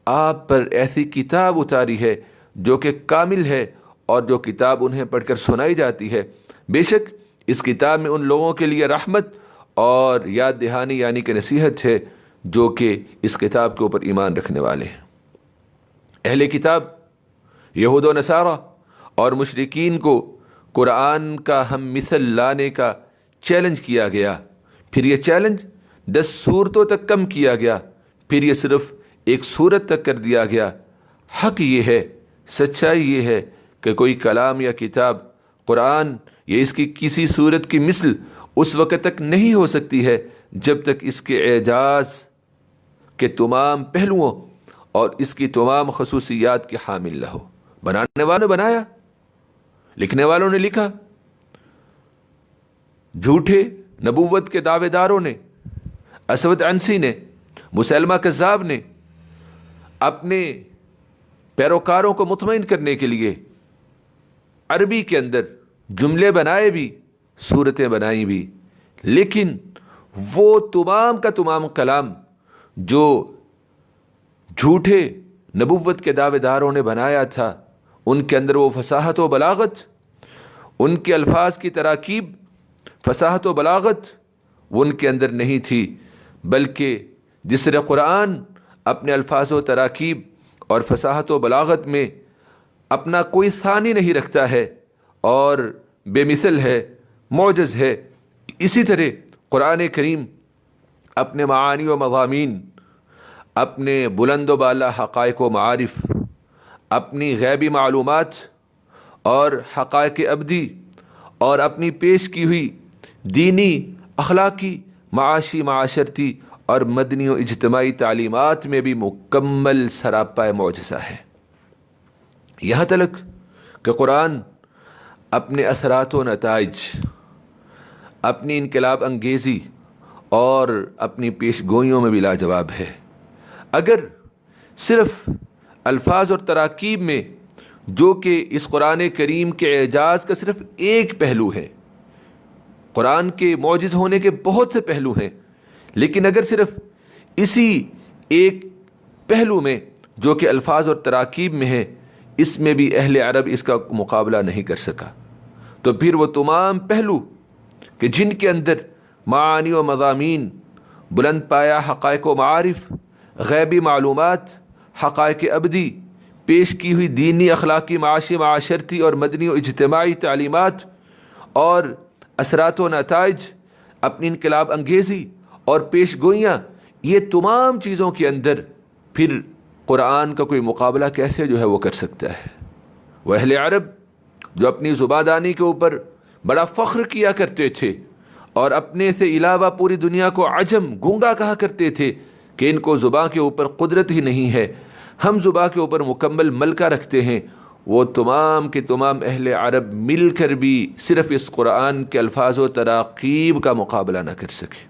آپ پر ایسی کتاب اتاری ہے جو کہ کامل ہے، اور جو کتاب انہیں پڑھ کر سنائی جاتی ہے؟ بے شک اس کتاب میں ان لوگوں کے لیے رحمت اور یاد دہانی یعنی کہ نصیحت ہے جو کہ اس کتاب کے اوپر ایمان رکھنے والے ہیں. اہل کتاب یہود و نصارہ اور مشرکین کو قرآن کا ہم مثل لانے کا چیلنج کیا گیا، پھر یہ چیلنج 10 صورتوں تک کم کیا گیا، پھر یہ صرف ایک صورت تک کر دیا گیا۔ حق یہ ہے، سچائی یہ ہے کہ کوئی کلام یا کتاب قرآن یا اس کی کسی صورت کی مثل اس وقت تک نہیں ہو سکتی ہے جب تک اس کے اعجاز کے تمام پہلوؤں اور اس کی تمام خصوصیات کی حامل نہ ہو۔ بنانے والوں نے بنایا، لکھنے والوں نے لکھا، جھوٹے نبوت کے دعوے داروں نے، اسود عنسی نے، مسیلمہ کذاب نے اپنے پیروکاروں کو مطمئن کرنے کے لیے عربی کے اندر جملے بنائے بھی، صورتیں بنائی بھی، لیکن وہ تمام کا تمام کلام جو جھوٹے نبوت کے دعوے داروں نے بنایا تھا، ان کے اندر وہ فصاحت و بلاغت، ان کے الفاظ کی تراکیب، فصاحت و بلاغت وہ ان کے اندر نہیں تھی، بلکہ جس طرح قرآن اپنے الفاظ و تراکیب اور فصاحت و بلاغت میں اپنا کوئی ثانی نہیں رکھتا ہے اور بے مثل ہے، معجز ہے، اسی طرح قرآن کریم اپنے معانی و مضامین، اپنے بلند و بالا حقائق و معارف، اپنی غیبی معلومات اور حقائق ابدی اور اپنی پیش کی ہوئی دینی، اخلاقی، معاشی، معاشرتی اور مدنی و اجتماعی تعلیمات میں بھی مکمل سراپا معجزہ ہے۔ یہاں تک کہ قرآن اپنے اثرات و نتائج، اپنی انقلاب انگیزی اور اپنی پیش گوئیوں میں بھی لاجواب ہے۔ اگر صرف الفاظ اور تراکیب میں، جو کہ اس قرآن کریم کے اعجاز کا صرف ایک پہلو ہے، قرآن کے معجز ہونے کے بہت سے پہلو ہیں، لیکن اگر صرف اسی ایک پہلو میں جو کہ الفاظ اور تراکیب میں ہے، اس میں بھی اہل عرب اس کا مقابلہ نہیں کر سکا، تو پھر وہ تمام پہلو کہ جن کے اندر معانی و مضامین، بلند پایہ حقائق و معارف، غیبی معلومات، حقائق ابدی، پیش کی ہوئی دینی، اخلاقی، معاشی، معاشرتی اور مدنی و اجتماعی تعلیمات اور اثرات و نتائج، اپنی انقلاب انگیزی اور پیش گوئیاں، یہ تمام چیزوں کے اندر پھر قرآن کا کوئی مقابلہ کیسے جو ہے وہ کر سکتا ہے؟ وہ اہل عرب جو اپنی زباندانی کے اوپر بڑا فخر کیا کرتے تھے اور اپنے سے علاوہ پوری دنیا کو عجم، گونگا کہا کرتے تھے کہ ان کو زباں کے اوپر قدرت ہی نہیں ہے، ہم زباں کے اوپر مکمل ملکہ رکھتے ہیں، وہ تمام کے تمام اہل عرب مل کر بھی صرف اس قرآن کے الفاظ و تراکیب کا مقابلہ نہ کر سکے۔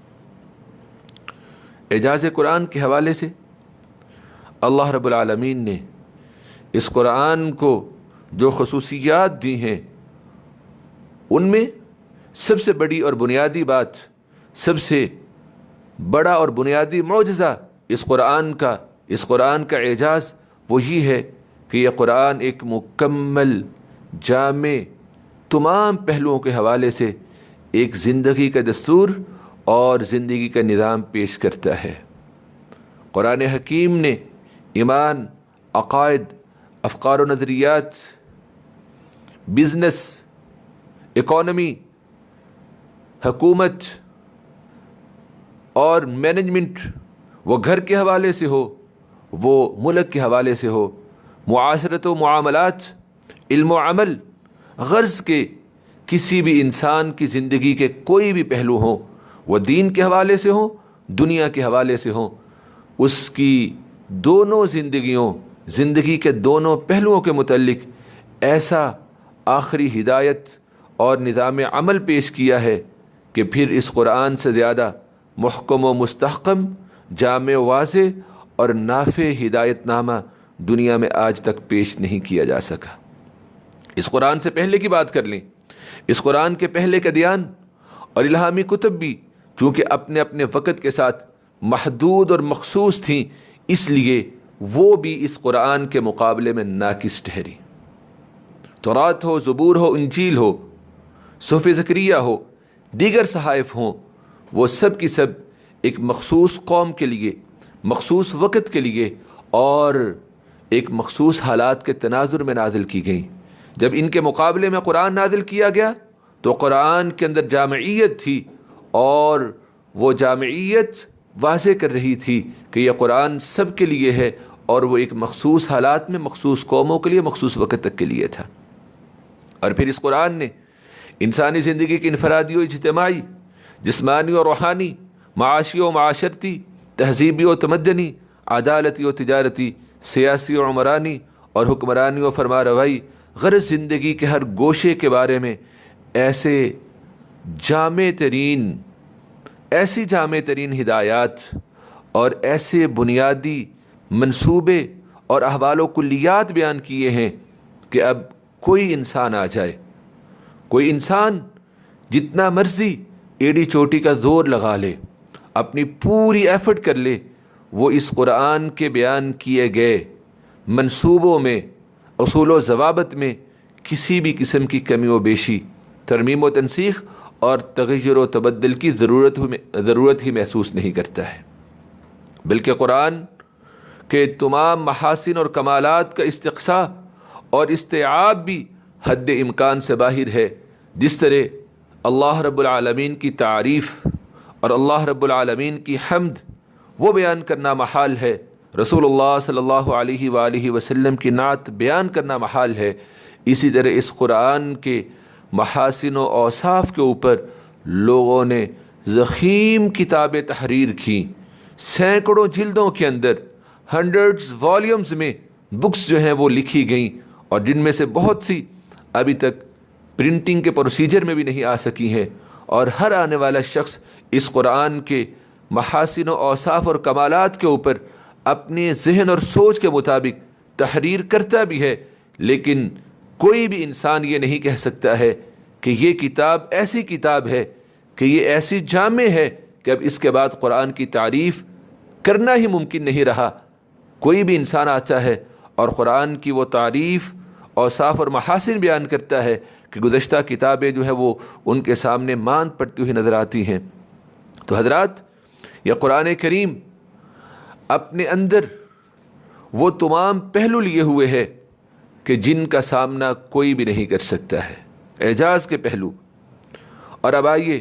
اعجاز قرآن کے حوالے سے اللہ رب العالمین نے اس قرآن کو جو خصوصیات دی ہیں، ان میں سب سے بڑی اور بنیادی بات، سب سے بڑا اور بنیادی معجزہ اس قرآن کا اعجاز وہی ہے کہ یہ قرآن ایک مکمل، جامع، تمام پہلوؤں کے حوالے سے ایک زندگی کا دستور اور زندگی کا نظام پیش کرتا ہے۔ قرآن حکیم نے ایمان، عقائد، افکار و نظریات، بزنس، اکانومی، حکومت اور مینجمنٹ، وہ گھر کے حوالے سے ہو، وہ ملک کے حوالے سے ہو، معاشرت و معاملات، علم و عمل، غرض کے کسی بھی انسان کی زندگی کے کوئی بھی پہلو ہوں، وہ دین کے حوالے سے ہوں، دنیا کے حوالے سے ہوں، اس کی دونوں زندگی کے دونوں پہلوؤں کے متعلق ایسا آخری ہدایت اور نظام عمل پیش کیا ہے کہ پھر اس قرآن سے زیادہ محکم و مستحکم، جامع و واضح اور نافع ہدایت نامہ دنیا میں آج تک پیش نہیں کیا جا سکا۔ اس قرآن سے پہلے کی بات کر لیں، اس قرآن کے پہلے کے ادیان اور الہامی کتب بھی چونکہ اپنے اپنے وقت کے ساتھ محدود اور مخصوص تھیں، اس لیے وہ بھی اس قرآن کے مقابلے میں ناقص ٹھہری۔ تورات ہو، زبور ہو، انجیل ہو، صحف زکریہ ہو، دیگر صحائف ہوں، وہ سب کی سب ایک مخصوص قوم کے لیے، مخصوص وقت کے لیے اور ایک مخصوص حالات کے تناظر میں نازل کی گئیں۔ جب ان کے مقابلے میں قرآن نازل کیا گیا تو قرآن کے اندر جامعیت تھی، اور وہ جامعیت واضح کر رہی تھی کہ یہ قرآن سب کے لیے ہے، اور وہ ایک مخصوص حالات میں مخصوص قوموں کے لیے مخصوص وقت تک کے لیے تھا۔ اور پھر اس قرآن نے انسانی زندگی کی انفرادی و اجتماعی، جسمانی و روحانی، معاشی و معاشرتی، تہذیبی و تمدنی، عدالتی و تجارتی، سیاسی و عمرانی اور حکمرانی و فرما روائی، غرض زندگی کے ہر گوشے کے بارے میں ایسی جامع ترین ہدایات اور ایسے بنیادی منصوبے اور احوال و کلیات بیان کیے ہیں کہ اب کوئی انسان آ جائے، کوئی انسان جتنا مرضی ایڑی چوٹی کا زور لگا لے، اپنی پوری ایفرٹ کر لے، وہ اس قرآن کے بیان کیے گئے منصوبوں میں، اصول و ضوابط میں کسی بھی قسم کی کمی و بیشی، ترمیم و تنسیخ اور تغیر و تبدل کی ضرورت ہی محسوس نہیں کرتا ہے، بلکہ قرآن کے تمام محاسن اور کمالات کا استقصاء اور استیعاب بھی حد امکان سے باہر ہے۔ جس طرح اللہ رب العالمین کی تعریف اور اللہ رب العالمین کی حمد وہ بیان کرنا محال ہے، رسول اللہ صلی اللہ علیہ وآلہ وسلم کی نعت بیان کرنا محال ہے، اسی طرح اس قرآن کے محاسن و اوصاف کے اوپر لوگوں نے ضخیم کتابیں تحریر کی، سینکڑوں جلدوں کے اندر، ہنڈریڈز والیومز میں بکس جو ہیں وہ لکھی گئیں، اور جن میں سے بہت سی ابھی تک پرنٹنگ کے پروسیجر میں بھی نہیں آ سکی ہیں، اور ہر آنے والا شخص اس قرآن کے محاسن و اوصاف اور کمالات کے اوپر اپنے ذہن اور سوچ کے مطابق تحریر کرتا بھی ہے، لیکن کوئی بھی انسان یہ نہیں کہہ سکتا ہے کہ یہ کتاب ایسی کتاب ہے، کہ یہ ایسی جامع ہے کہ اب اس کے بعد قرآن کی تعریف کرنا ہی ممکن نہیں رہا۔ کوئی بھی انسان آتا ہے اور قرآن کی وہ تعریف، اوصاف اور محاسن بیان کرتا ہے کہ گزشتہ کتابیں جو ہیں وہ ان کے سامنے ماند پڑتی ہوئی نظر آتی ہیں۔ تو حضرات، یہ قرآن کریم اپنے اندر وہ تمام پہلو لیے ہوئے ہے کہ جن کا سامنا کوئی بھی نہیں کر سکتا ہے، اعجاز کے پہلو۔ اور اب آئیے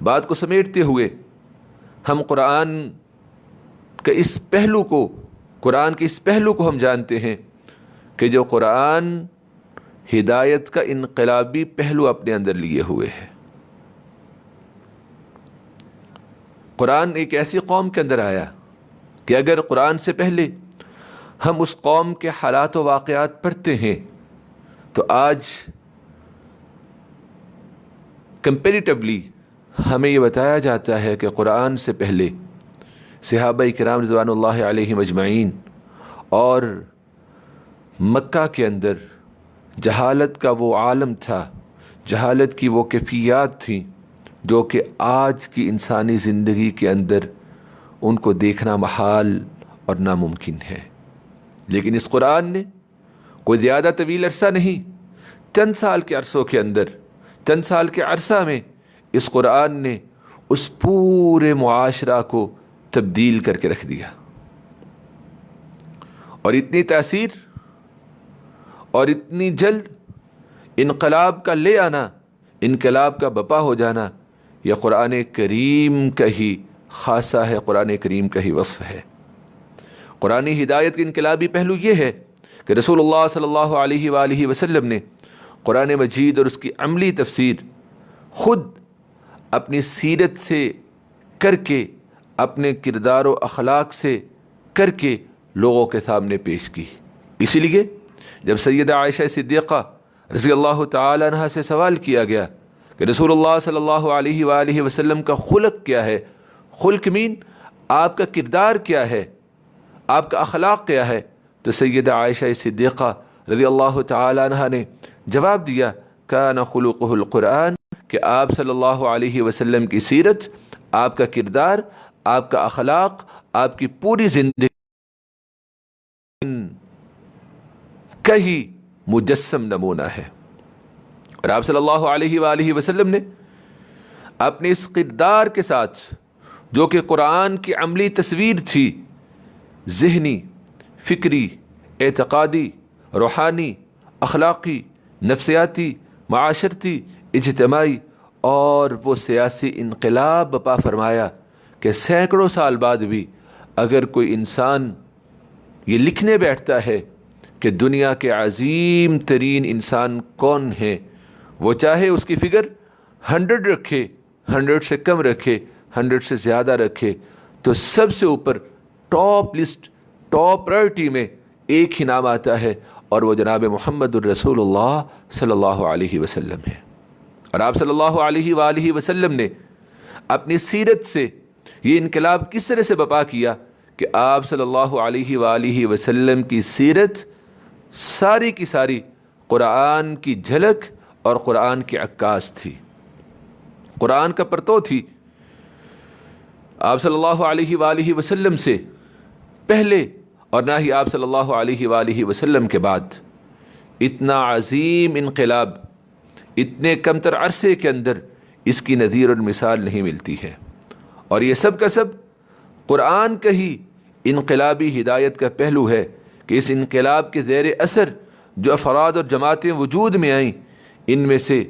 بات کو سمیٹتے ہوئے ہم قرآن کے اس پہلو کو ہم جانتے ہیں کہ جو قرآن ہدایت کا انقلابی پہلو اپنے اندر لیے ہوئے ہے۔ قرآن ایک ایسی قوم کے اندر آیا کہ اگر قرآن سے پہلے ہم اس قوم کے حالات و واقعات پڑھتے ہیں تو آج کمپیریٹیولی ہمیں یہ بتایا جاتا ہے کہ قرآن سے پہلے صحابہ کرام رضوان اللہ علیہم اجمعین اور مکہ کے اندر جہالت کا وہ عالم تھا، جہالت کی وہ کیفیات تھیں جو کہ آج کی انسانی زندگی کے اندر ان کو دیکھنا محال اور ناممکن ہے۔ لیکن اس قرآن نے کوئی زیادہ طویل عرصہ نہیں، چند سال کے عرصوں کے اندر، چند سال کے عرصہ میں اس قرآن نے اس پورے معاشرہ کو تبدیل کر کے رکھ دیا، اور اتنی تاثیر اور اتنی جلد انقلاب کا لے آنا، انقلاب کا بپا ہو جانا، یہ قرآن کریم کا ہی خاصہ ہے، قرآن کریم کا ہی وصف ہے۔ قرآن ہدایت کے انقلابی پہلو یہ ہے کہ رسول اللہ صلی اللہ علیہ وآلہ وسلم نے قرآن مجید اور اس کی عملی تفسیر خود اپنی سیرت سے کر کے، اپنے کردار و اخلاق سے کر کے لوگوں کے سامنے پیش کی۔ اسی لیے جب سیدہ عائشہ صدیقہ رضی اللہ تعالی عنہا سے سوال کیا گیا کہ رسول اللہ صلی اللہ علیہ وآلہ وسلم کا خلق کیا ہے، خلق مین آپ کا کردار کیا ہے، آپ کا اخلاق کیا ہے، تو سیدہ عائشہ صدیقہ رضی اللہ تعالی عنہا نے جواب دیا کان خلقہ القرآن، کہ آپ صلی اللہ علیہ وسلم کی سیرت، آپ کا کردار، آپ کا اخلاق، آپ کی پوری زندگی کا ہی مجسم نمونہ ہے۔ اور آپ صلی اللہ علیہ وآلہ وسلم نے اپنے اس کردار کے ساتھ، جو کہ قرآن کی عملی تصویر تھی، ذہنی، فکری، اعتقادی، روحانی، اخلاقی، نفسیاتی، معاشرتی، اجتماعی اور وہ سیاسی انقلاب بپا فرمایا کہ سینکڑوں سال بعد بھی اگر کوئی انسان یہ لکھنے بیٹھتا ہے کہ دنیا کے عظیم ترین انسان کون ہیں، وہ چاہے اس کی فگر 100 رکھے، 100 سے کم رکھے، 100 سے زیادہ رکھے، تو سب سے اوپر ٹاپ لسٹ، ٹاپ پرائرٹی میں ایک ہی نام آتا ہے، اور وہ جناب محمد الرسول اللہ صلی اللہ علیہ وسلم ہے۔ اور آپ صلی اللہ علیہ وآلہ وسلم نے اپنی سیرت سے یہ انقلاب کس طرح سے بپا کیا کہ آپ صلی اللہ علیہ وآلہ وسلم کی سیرت ساری کی ساری قرآن کی جھلک اور قرآن کی عکاس تھی، قرآن کا پرتو تھی۔ آپ صلی اللہ علیہ وآلہ وسلم سے پہلے اور نہ ہی آپ صلی اللہ علیہ وآلہ وسلم کے بعد اتنا عظیم انقلاب اتنے کم تر عرصے کے اندر اس کی نظیر اور مثال نہیں ملتی ہے، اور یہ سب کا سب قرآن کا ہی انقلابی ہدایت کا پہلو ہے کہ اس انقلاب کے زیر اثر جو افراد اور جماعتیں وجود میں آئیں، ان میں سے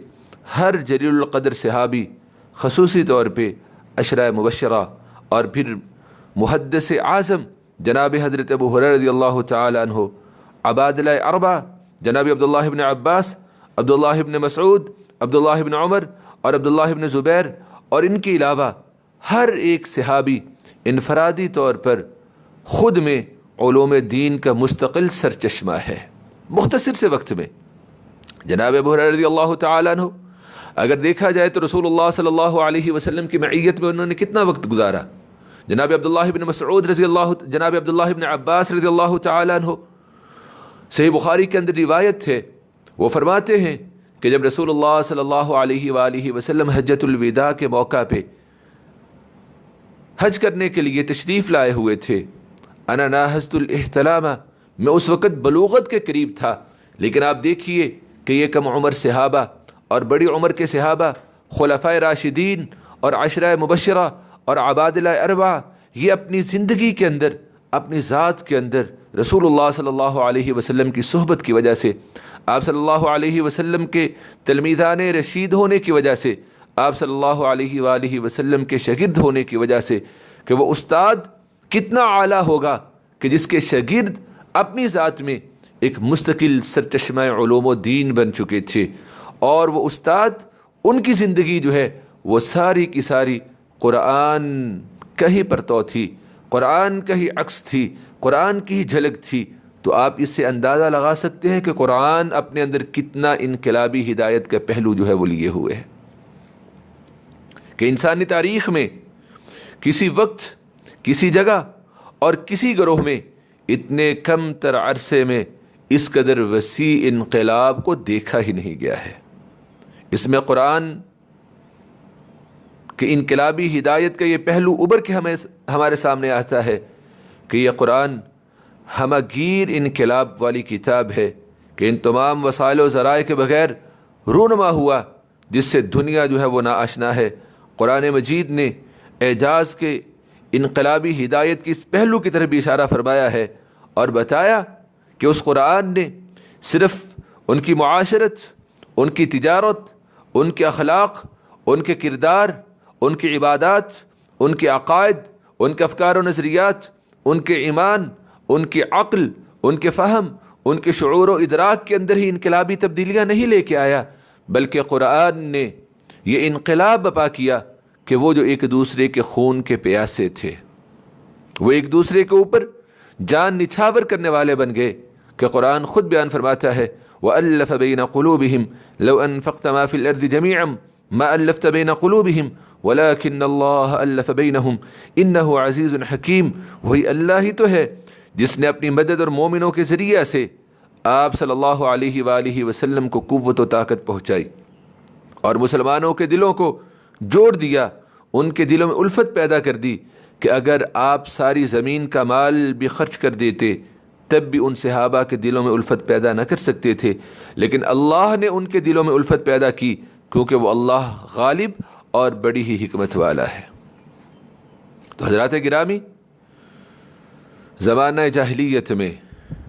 ہر جلیل القدر صحابی، خصوصی طور پہ عشرہ مبشرہ اور پھر محدث اعظم جناب حضرت ابو ہریرہ رضی اللہ تعالی عنہ، عبادلہ اربعہ جناب عبداللہ ابن عباس، عبداللہ ابن مسعود، عبداللہ ابن عمر اور عبداللہ ابن زبیر، اور ان کے علاوہ ہر ایک صحابی انفرادی طور پر خود میں علوم دین کا مستقل سرچشمہ ہے۔ مختصر سے وقت میں جناب ابو ہریرہ رضی اللہ تعالی عنہ اگر دیکھا جائے تو رسول اللہ صلی اللہ علیہ وسلم کی معیت میں انہوں نے کتنا وقت گزارا۔ جناب عبداللہ ابن مسعود رضی اللہ، جناب عبداللہ ابن عباس رضی اللہ تعالی عنہ، صحیح بخاری کے اندر روایت ہے، وہ فرماتے ہیں کہ جب رسول اللہ صلی اللہ علیہ وآلہ وسلم حجۃ الوداع کے موقع پہ حج کرنے کے لیے تشریف لائے ہوئے تھے، انا ناہزت الاحتلام، میں اس وقت بلوغت کے قریب تھا، لیکن آپ دیکھیے کہ یہ کم عمر صحابہ اور بڑی عمر کے صحابہ، خلفائے راشدین اور عشرہ مبشرہ اور عبادلہ اربعہ، یہ اپنی زندگی کے اندر، اپنی ذات کے اندر رسول اللہ صلی اللہ علیہ وسلم کی صحبت کی وجہ سے، آپ صلی اللہ علیہ وسلم کے تلمیذان رشید ہونے کی وجہ سے، آپ صلی اللہ علیہ وآلہ وسلم کے شاگرد ہونے کی وجہ سے، کہ وہ استاد کتنا اعلیٰ ہوگا کہ جس کے شاگرد اپنی ذات میں ایک مستقل سرچشمہ علوم و دین بن چکے تھے، اور وہ استاد، ان کی زندگی جو ہے وہ ساری کی ساری قرآن کا ہی پرتو تھی، قرآن کا ہی عکس تھی، قرآن کی ہی جھلک تھی۔ تو آپ اس سے اندازہ لگا سکتے ہیں کہ قرآن اپنے اندر کتنا انقلابی ہدایت کا پہلو جو ہے وہ لیے ہوئے ہے، کہ انسانی تاریخ میں کسی وقت، کسی جگہ اور کسی گروہ میں اتنے کم تر عرصے میں اس قدر وسیع انقلاب کو دیکھا ہی نہیں گیا ہے۔ اس میں قرآن کہ انقلابی ہدایت کا یہ پہلو ابھر کے ہمارے سامنے آتا ہے کہ یہ قرآن ہمہ گیر انقلاب والی کتاب ہے، کہ ان تمام وسائل و ذرائع کے بغیر رونما ہوا جس سے دنیا جو ہے وہ ناآشنا ہے۔ قرآن مجید نے اعجاز کے انقلابی ہدایت کی اس پہلو کی طرف بھی اشارہ فرمایا ہے، اور بتایا کہ اس قرآن نے صرف ان کی معاشرت، ان کی تجارت، ان کے اخلاق، ان کے کردار، ان کی عبادات، ان کے عقائد، ان کے افکار و نظریات، ان کے ایمان، ان کی عقل، ان کے فہم، ان کے شعور و ادراک کے اندر ہی انقلابی تبدیلیاں نہیں لے کے آیا، بلکہ قرآن نے یہ انقلاب بپا کیا کہ وہ جو ایک دوسرے کے خون کے پیاسے تھے، وہ ایک دوسرے کے اوپر جان نچھاور کرنے والے بن گئے، کہ قرآن خود بیان فرماتا ہے وَأَلَّفَ بَيْنَ قُلُوبِهِمْ لَوْ أَنفَقْتَ مَا فِي الْأَرْضِ جَمِيعًا مَا أَلَّفْتَ بَيْنَ قُلُوبِهِمْ وَلَكِنَّ اللَّهَ أَلَّفَ بَيْنَهُمْ إِنَّهُ عَزِيزٌ حَكِيمٌ۔ وہی اللہ ہی تو ہے جس نے اپنی مدد اور مومنوں کے ذریعہ سے آپ صلی اللہ علیہ وآلہ وسلم کو قوت و طاقت پہنچائی، اور مسلمانوں کے دلوں کو جوڑ دیا، ان کے دلوں میں الفت پیدا کر دی، کہ اگر آپ ساری زمین کا مال بھی خرچ کر دیتے تب بھی ان صحابہ کے دلوں میں الفت پیدا نہ کر سکتے تھے، لیکن اللہ نے ان کے دلوں میں الفت پیدا کی، کیونکہ وہ اللہ غالب اور بڑی ہی حکمت والا ہے۔ تو حضرات گرامی، زمانہ جاہلیت میں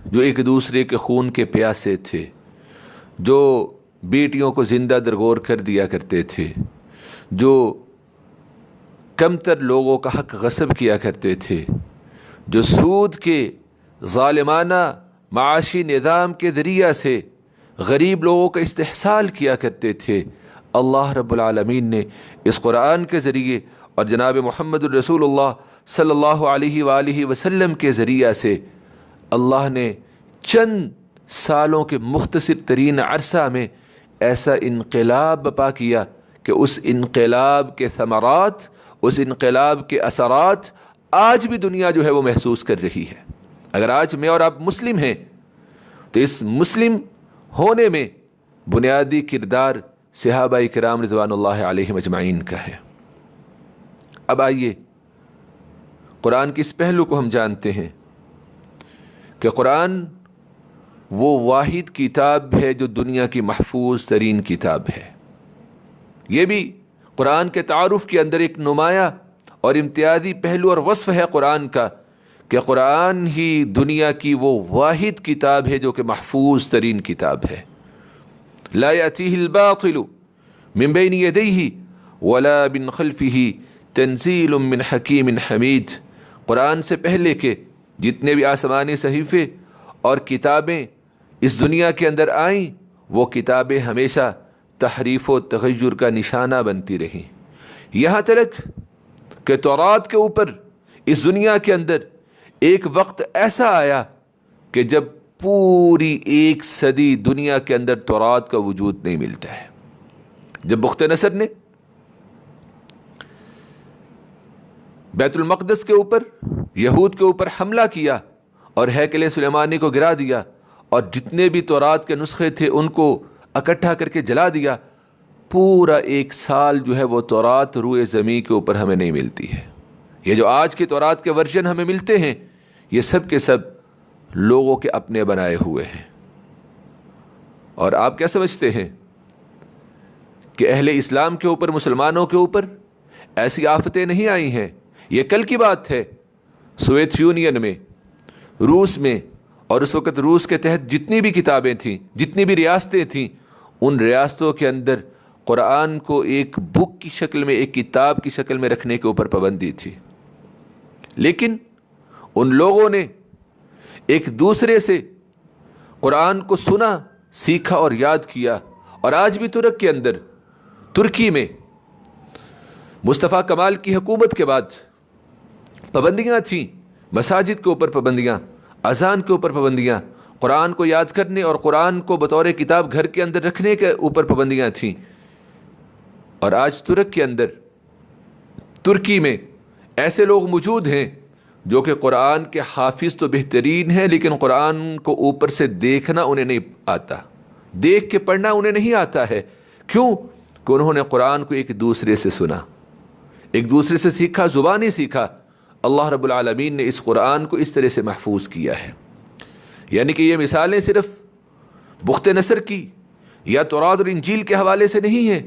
جو ایک دوسرے کے خون کے پیاسے تھے، جو بیٹیوں کو زندہ درگور کر دیا کرتے تھے، جو کمتر لوگوں کا حق غصب کیا کرتے تھے، جو سود کے ظالمانہ معاشی نظام کے ذریعہ سے غریب لوگوں کا استحصال کیا کرتے تھے، اللہ رب العالمین نے اس قرآن کے ذریعے اور جناب محمد الرسول اللہ صلی اللہ علیہ وآلہ وسلم کے ذریعہ سے اللہ نے چند سالوں کے مختصر ترین عرصہ میں ایسا انقلاب برپا کیا کہ اس انقلاب کے ثمرات، اس انقلاب کے اثرات آج بھی دنیا جو ہے وہ محسوس کر رہی ہے۔ اگر آج میں اور آپ مسلم ہیں تو اس مسلم ہونے میں بنیادی کردار صحابہ کرام رضوان اللہ علیہم اجمعین کا ہے۔ اب آئیے قرآن کے اس پہلو کو ہم جانتے ہیں کہ قرآن وہ واحد کتاب ہے جو دنیا کی محفوظ ترین کتاب ہے۔ یہ بھی قرآن کے تعارف کے اندر ایک نمایاں اور امتیازی پہلو اور وصف ہے قرآن کا کہ قرآن ہی دنیا کی وہ واحد کتاب ہے جو کہ محفوظ ترین کتاب ہے۔ لا یأتیہ الباطل من بین یدیہ ولا من خلفہ تنزیل من حکیم حمید۔ قرآن سے پہلے کے جتنے بھی آسمانی صحیفے اور کتابیں اس دنیا کے اندر آئیں، وہ کتابیں ہمیشہ تحریف و تغیر کا نشانہ بنتی رہیں، یہاں تک کہ تورات کے اوپر اس دنیا کے اندر ایک وقت ایسا آیا کہ جب پوری 1 صدی دنیا کے اندر تورات کا وجود نہیں ملتا ہے۔ جب بخت نصر نے بیت المقدس کے اوپر، یہود کے اوپر حملہ کیا اور ہیکل سلیمانی کو گرا دیا اور جتنے بھی تورات کے نسخے تھے ان کو اکٹھا کر کے جلا دیا، پورا 1 سال جو ہے وہ تورات روئے زمین کے اوپر ہمیں نہیں ملتی ہے۔ یہ جو آج کے تورات کے ورژن ہمیں ملتے ہیں، یہ سب کے سب لوگوں کے اپنے بنائے ہوئے ہیں۔ اور آپ کیا سمجھتے ہیں کہ اہل اسلام کے اوپر، مسلمانوں کے اوپر ایسی آفتیں نہیں آئی ہیں؟ یہ کل کی بات ہے۔ سوویت یونین میں، روس میں، اور اس وقت روس کے تحت جتنی بھی کتابیں تھیں، جتنی بھی ریاستیں تھیں، ان ریاستوں کے اندر قرآن کو ایک بک کی شکل میں، ایک کتاب کی شکل میں رکھنے کے اوپر پابندی تھی، لیکن ان لوگوں نے ایک دوسرے سے قرآن کو سنا، سیکھا اور یاد کیا۔ اور آج بھی ترک کے اندر، ترکی میں مصطفیٰ کمال کی حکومت کے بعد پابندیاں تھیں، مساجد کے اوپر پابندیاں، اذان کے اوپر پابندیاں، قرآن کو یاد کرنے اور قرآن کو بطور کتاب گھر کے اندر رکھنے کے اوپر پابندیاں تھیں۔ اور آج ترک کے اندر، ترکی میں ایسے لوگ موجود ہیں جو کہ قرآن کے حافظ تو بہترین ہیں، لیکن قرآن کو اوپر سے دیکھنا انہیں نہیں آتا، دیکھ کے پڑھنا انہیں نہیں آتا ہے۔ کیوں؟ کہ انہوں نے قرآن کو ایک دوسرے سے سنا، ایک دوسرے سے سیکھا، زبانی سیکھا۔ اللہ رب العالمین نے اس قرآن کو اس طرح سے محفوظ کیا ہے۔ یعنی کہ یہ مثالیں صرف بخت نصر کی یا تورات اور انجیل کے حوالے سے نہیں ہیں،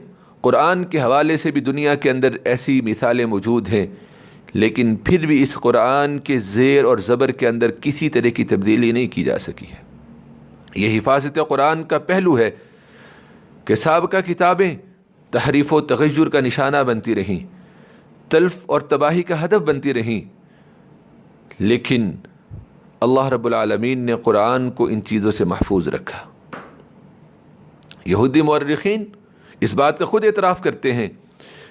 قرآن کے حوالے سے بھی دنیا کے اندر ایسی مثالیں موجود ہیں، لیکن پھر بھی اس قرآن کے زیر اور زبر کے اندر کسی طرح کی تبدیلی نہیں کی جا سکی ہے۔ یہ حفاظت قرآن کا پہلو ہے کہ سابقہ کتابیں تحریف و تغیر کا نشانہ بنتی رہیں، تلف اور تباہی کا ہدف بنتی رہیں، لیکن اللہ رب العالمین نے قرآن کو ان چیزوں سے محفوظ رکھا۔ یہودی مورخین اس بات کا خود اعتراف کرتے ہیں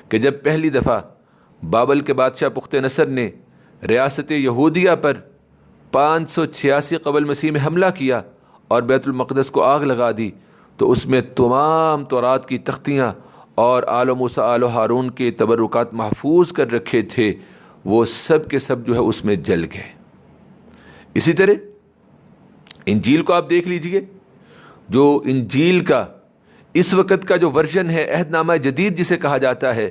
کہ جب پہلی دفعہ بابل کے بادشاہ بخت نصر نے ریاست یہودیہ پر 586 قبل مسیح میں حملہ کیا اور بیت المقدس کو آگ لگا دی، تو اس میں تمام تورات کی تختیاں اور آل موسیٰ آل ہارون کے تبرکات محفوظ کر رکھے تھے، وہ سب کے سب جو ہے اس میں جل گئے۔ اسی طرح انجیل کو آپ دیکھ لیجئے، جو انجیل کا اس وقت کا جو ورژن ہے، عہد نامہ جدید جسے کہا جاتا ہے،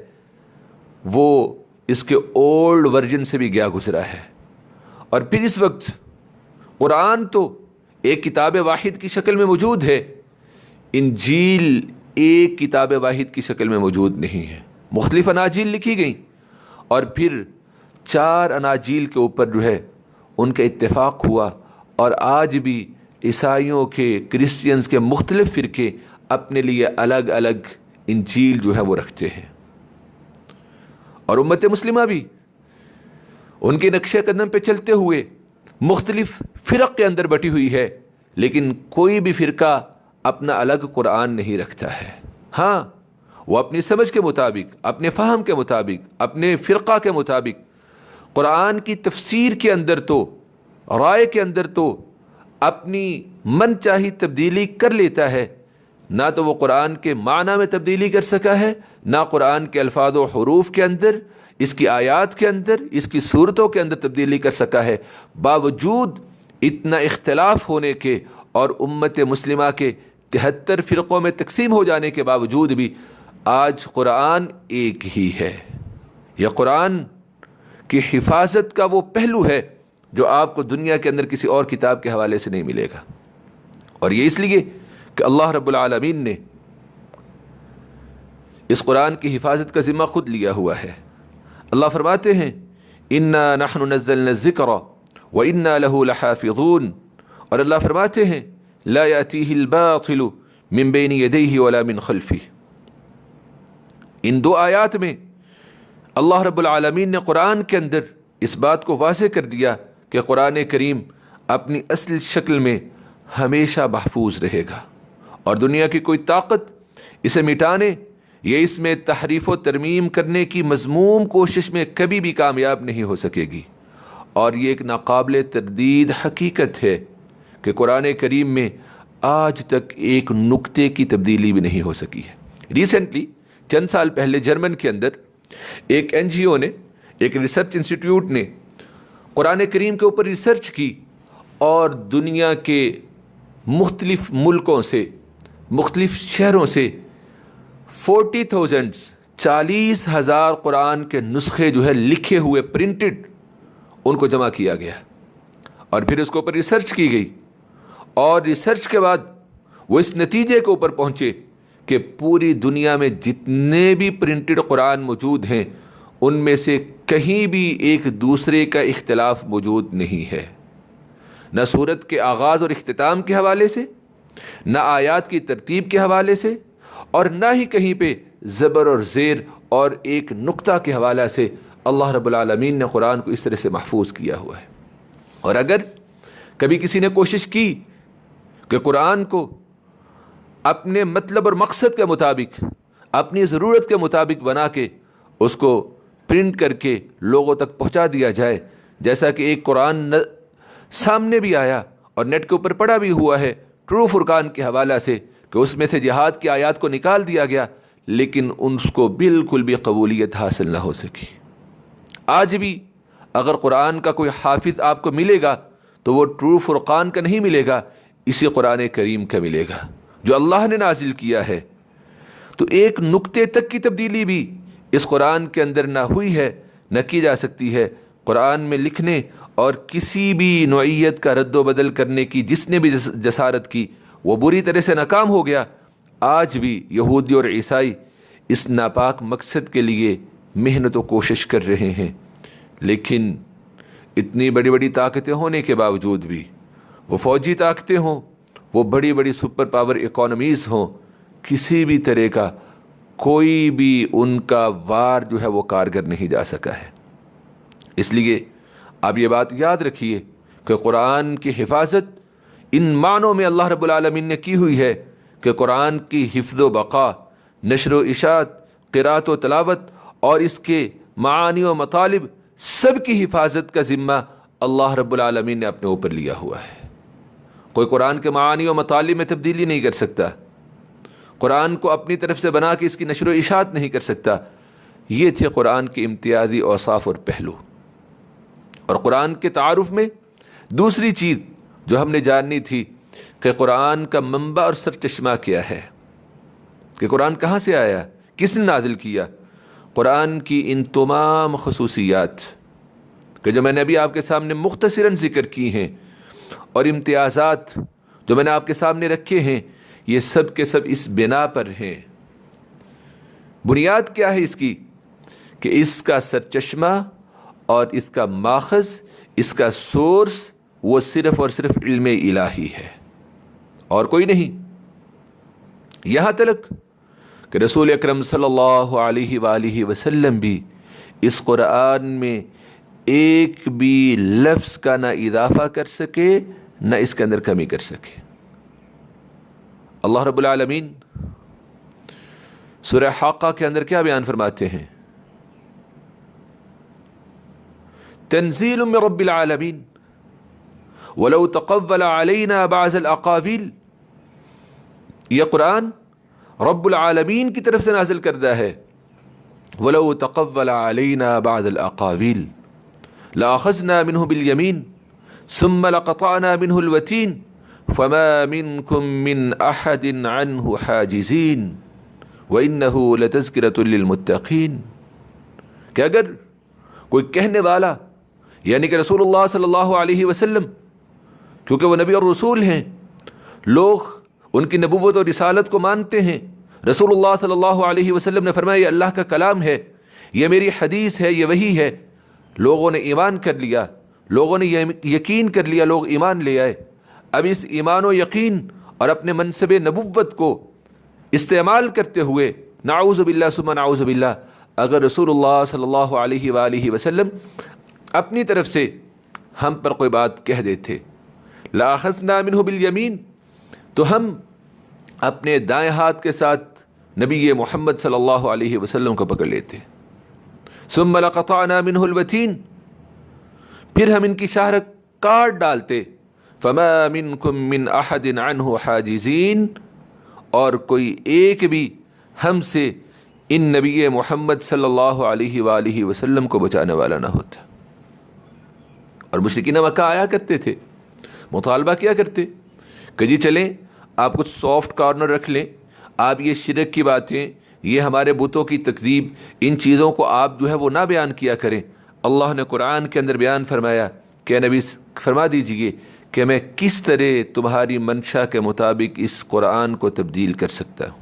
وہ اس کے اولڈ ورژن سے بھی گیا گزرا ہے۔ اور پھر اس وقت قرآن تو ایک کتاب واحد کی شکل میں موجود ہے، انجیل ایک کتاب واحد کی شکل میں موجود نہیں ہے، مختلف اناجیل لکھی گئیں، اور پھر 4 اناجیل کے اوپر جو ہے ان کا اتفاق ہوا، اور آج بھی عیسائیوں کے، کرسچنز کے مختلف فرقے اپنے لیے الگ الگ انجیل جو ہے وہ رکھتے ہیں، اور امت مسلمہ بھی ان کے نقشے قدم پہ چلتے ہوئے مختلف فرق کے اندر بٹی ہوئی ہے، لیکن کوئی بھی فرقہ اپنا الگ قرآن نہیں رکھتا ہے۔ ہاں، وہ اپنی سمجھ کے مطابق، اپنے فہم کے مطابق، اپنے فرقہ کے مطابق قرآن کی تفسیر کے اندر تو، رائے کے اندر تو اپنی من چاہی تبدیلی کر لیتا ہے، نہ تو وہ قرآن کے معنی میں تبدیلی کر سکا ہے، نہ قرآن کے الفاظ و حروف کے اندر، اس کی آیات کے اندر، اس کی صورتوں کے اندر تبدیلی کر سکا ہے، باوجود اتنا اختلاف ہونے کے اور امت مسلمہ کے 73 فرقوں میں تقسیم ہو جانے کے باوجود بھی آج قرآن ایک ہی ہے۔ یہ قرآن کی حفاظت کا وہ پہلو ہے جو آپ کو دنیا کے اندر کسی اور کتاب کے حوالے سے نہیں ملے گا، اور یہ اس لیے کہ اللہ رب العالمین نے اس قرآن کی حفاظت کا ذمہ خود لیا ہوا ہے۔ اللہ فرماتے ہیں اِنَّا نَحْنُ نَزَّلْنَا الذِّكْرَ وَإِنَّا لَهُ لَحَافِظُونَ، اور اللہ فرماتے ہیں لَا يَأْتِيهِ الْبَاطِلُ مِن بَيْنِ يَدَيْهِ وَلَا مِن خَلْفِهِ۔ ان دو آیات میں اللہ رب العالمین نے قرآن کے اندر اس بات کو واضح کر دیا کہ قرآن کریم اپنی اصل شکل میں ہمیشہ محفوظ رہے گا، اور دنیا کی کوئی طاقت اسے مٹانے یا اس میں تحریف و ترمیم کرنے کی مذموم کوشش میں کبھی بھی کامیاب نہیں ہو سکے گی۔ اور یہ ایک ناقابل تردید حقیقت ہے کہ قرآن کریم میں آج تک ایک نقطے کی تبدیلی بھی نہیں ہو سکی ہے۔ ریسنٹلی چند سال پہلے جرمن کے اندر ایک NGO نے، ایک ریسرچ انسٹیٹیوٹ نے قرآن کریم کے اوپر ریسرچ کی، اور دنیا کے مختلف ملکوں سے، مختلف شہروں سے 40,000 قرآن کے نسخے جو ہے لکھے ہوئے، پرنٹڈ، ان کو جمع کیا گیا، اور پھر اس کے اوپر ریسرچ کی گئی، اور ریسرچ کے بعد وہ اس نتیجے کے اوپر پہنچے کہ پوری دنیا میں جتنے بھی پرنٹڈ قرآن موجود ہیں ان میں سے کہیں بھی ایک دوسرے کا اختلاف موجود نہیں ہے، نہ سورت کے آغاز اور اختتام کے حوالے سے، نہ آیات کی ترتیب کے حوالے سے، اور نہ ہی کہیں پہ زبر اور زیر اور ایک نقطہ کے حوالے سے اللہ رب العالمین نے قرآن کو اس طرح سے محفوظ کیا ہوا ہے۔ اور اگر کبھی کسی نے کوشش کی کہ قرآن کو اپنے مطلب اور مقصد کے مطابق، اپنی ضرورت کے مطابق بنا کے اس کو پرنٹ کر کے لوگوں تک پہنچا دیا جائے، جیسا کہ ایک قرآن سامنے بھی آیا اور نیٹ کے اوپر پڑا بھی ہوا ہے ٹرو فرقان کے حوالے سے، کہ اس میں سے جہاد کی آیات کو نکال دیا گیا، لیکن اس کو بالکل بھی قبولیت حاصل نہ ہو سکی۔ آج بھی اگر قرآن کا کوئی حافظ آپ کو ملے گا تو وہ ٹرو فرقان کا نہیں ملے گا، اسی قرآن کریم کا ملے گا جو اللہ نے نازل کیا ہے۔ تو ایک نقطے تک کی تبدیلی بھی اس قرآن کے اندر نہ ہوئی ہے، نہ کی جا سکتی ہے۔ قرآن میں لکھنے اور کسی بھی نوعیت کا رد و بدل کرنے کی جس نے بھی جسارت کی وہ بری طرح سے ناکام ہو گیا۔ آج بھی یہودی اور عیسائی اس ناپاک مقصد کے لیے محنت و کوشش کر رہے ہیں، لیکن اتنی بڑی بڑی طاقتیں ہونے کے باوجود بھی، وہ فوجی طاقتیں ہوں، وہ بڑی بڑی سپر پاور اکانومیز ہوں، کسی بھی طرح کا کوئی بھی ان کا وار جو ہے وہ کارگر نہیں جا سکا ہے۔ اس لیے آپ یہ بات یاد رکھیے کہ قرآن کی حفاظت ان معنوں میں اللہ رب العالمین نے کی ہوئی ہے کہ قرآن کی حفظ و بقا، نشر و اشاعت، قرأت و تلاوت اور اس کے معانی و مطالب سب کی حفاظت کا ذمہ اللہ رب العالمین نے اپنے اوپر لیا ہوا ہے۔ کوئی قرآن کے معانی و مطالب میں تبدیلی نہیں کر سکتا، قرآن کو اپنی طرف سے بنا کے اس کی نشر و اشاعت نہیں کر سکتا۔ یہ تھے قرآن کے امتیازی اوصاف اور پہلو۔ اور قرآن کے تعارف میں دوسری چیز جو ہم نے جاننی تھی کہ قرآن کا منبع اور سرچشمہ کیا ہے، کہ قرآن کہاں سے آیا، کس نے نازل کیا۔ قرآن کی ان تمام خصوصیات کہ جو میں نے ابھی آپ کے سامنے مختصراً ذکر کی ہیں، اور امتیازات جو میں نے آپ کے سامنے رکھے ہیں، یہ سب کے سب اس بنا پر ہیں۔ بنیاد کیا ہے اس کی؟ کہ اس کا سرچشمہ اور اس کا ماخذ، اس کا سورس وہ صرف اور صرف علم الہی ہے، اور کوئی نہیں۔ یہاں تک کہ رسول اکرم صلی اللہ علیہ وآلہ وسلم بھی اس قرآن میں ایک بھی لفظ کا نہ اضافہ کر سکے نہ اس کے اندر کمی کر سکے۔ اللہ رب العالمین سورہ حاقہ کے اندر کیا بیان فرماتے ہیں؟ تنزیل من رب العالمین ولو تقول علینا بعض الاقاویل، یہ قرآن رب العالمین کی طرف سے نازل کردہ ہے۔ وَلَوْ تَقَوَّلَ عَلَيْنَا بَعْدَ الْأَقَاوِيلِ لَأَخَذْنَا مِنْهُ بِالْيَمِينِ ثُمَّ لَقَطَعْنَا مِنْهُ الْوَتِينَ فَمَا مِنْكُمْ مِنْ أَحَدٍ عَنْهُ حَاجِزِينَ وَإِنَّهُ لَتَذْكِرَةٌ لِلْمُتَّقِينَ کہ اگر کوئی کہنے والا، یعنی کہ رسول اللہ صلی اللہ علیہ وسلم، کیونکہ وہ نبی اور رسول ہیں، لوگ ان کی نبوت اور رسالت کو مانتے ہیں۔ رسول اللہ صلی اللہ علیہ وسلم نے فرمایا یہ اللہ کا کلام ہے، یہ میری حدیث ہے، یہ وحی ہے۔ لوگوں نے ایمان کر لیا، لوگوں نے یقین کر لیا، لوگ ایمان لے آئے۔ اب اس ایمان و یقین اور اپنے منصب نبوت کو استعمال کرتے ہوئے نعوذ باللہ ثم نعوذ باللہ اگر رسول اللہ صلی اللہ علیہ وآلہ وسلم اپنی طرف سے ہم پر کوئی بات کہہ دیتے، لَأَخَذْنَا مِنْهُ بِالْيَمِينِ، تو ہم اپنے دائیں ہاتھ کے ساتھ نبی محمد صلی اللہ علیہ وسلم کو پکڑ لیتے، ثم لقطعنا منه الوتین، پھر ہم ان کی شاہ رگ کاٹ ڈالتے، فما منکم من احد عنہ حاجزین، اور کوئی ایک بھی ہم سے ان نبی محمد صلی اللہ علیہ وآلہ وسلم کو بچانے والا نہ ہوتا۔ اور مشرکین مکہ آیا کرتے تھے، مطالبہ کیا کرتے کہ جی چلیں آپ کچھ سافٹ کارنر رکھ لیں، آپ یہ شرک کی باتیں، یہ ہمارے بتوں کی تکذیب، ان چیزوں کو آپ جو ہے وہ نہ بیان کیا کریں۔ اللہ نے قرآن کے اندر بیان فرمایا کہ نبی فرما دیجئے کہ میں کس طرح تمہاری منشا کے مطابق اس قرآن کو تبدیل کر سکتا ہوں۔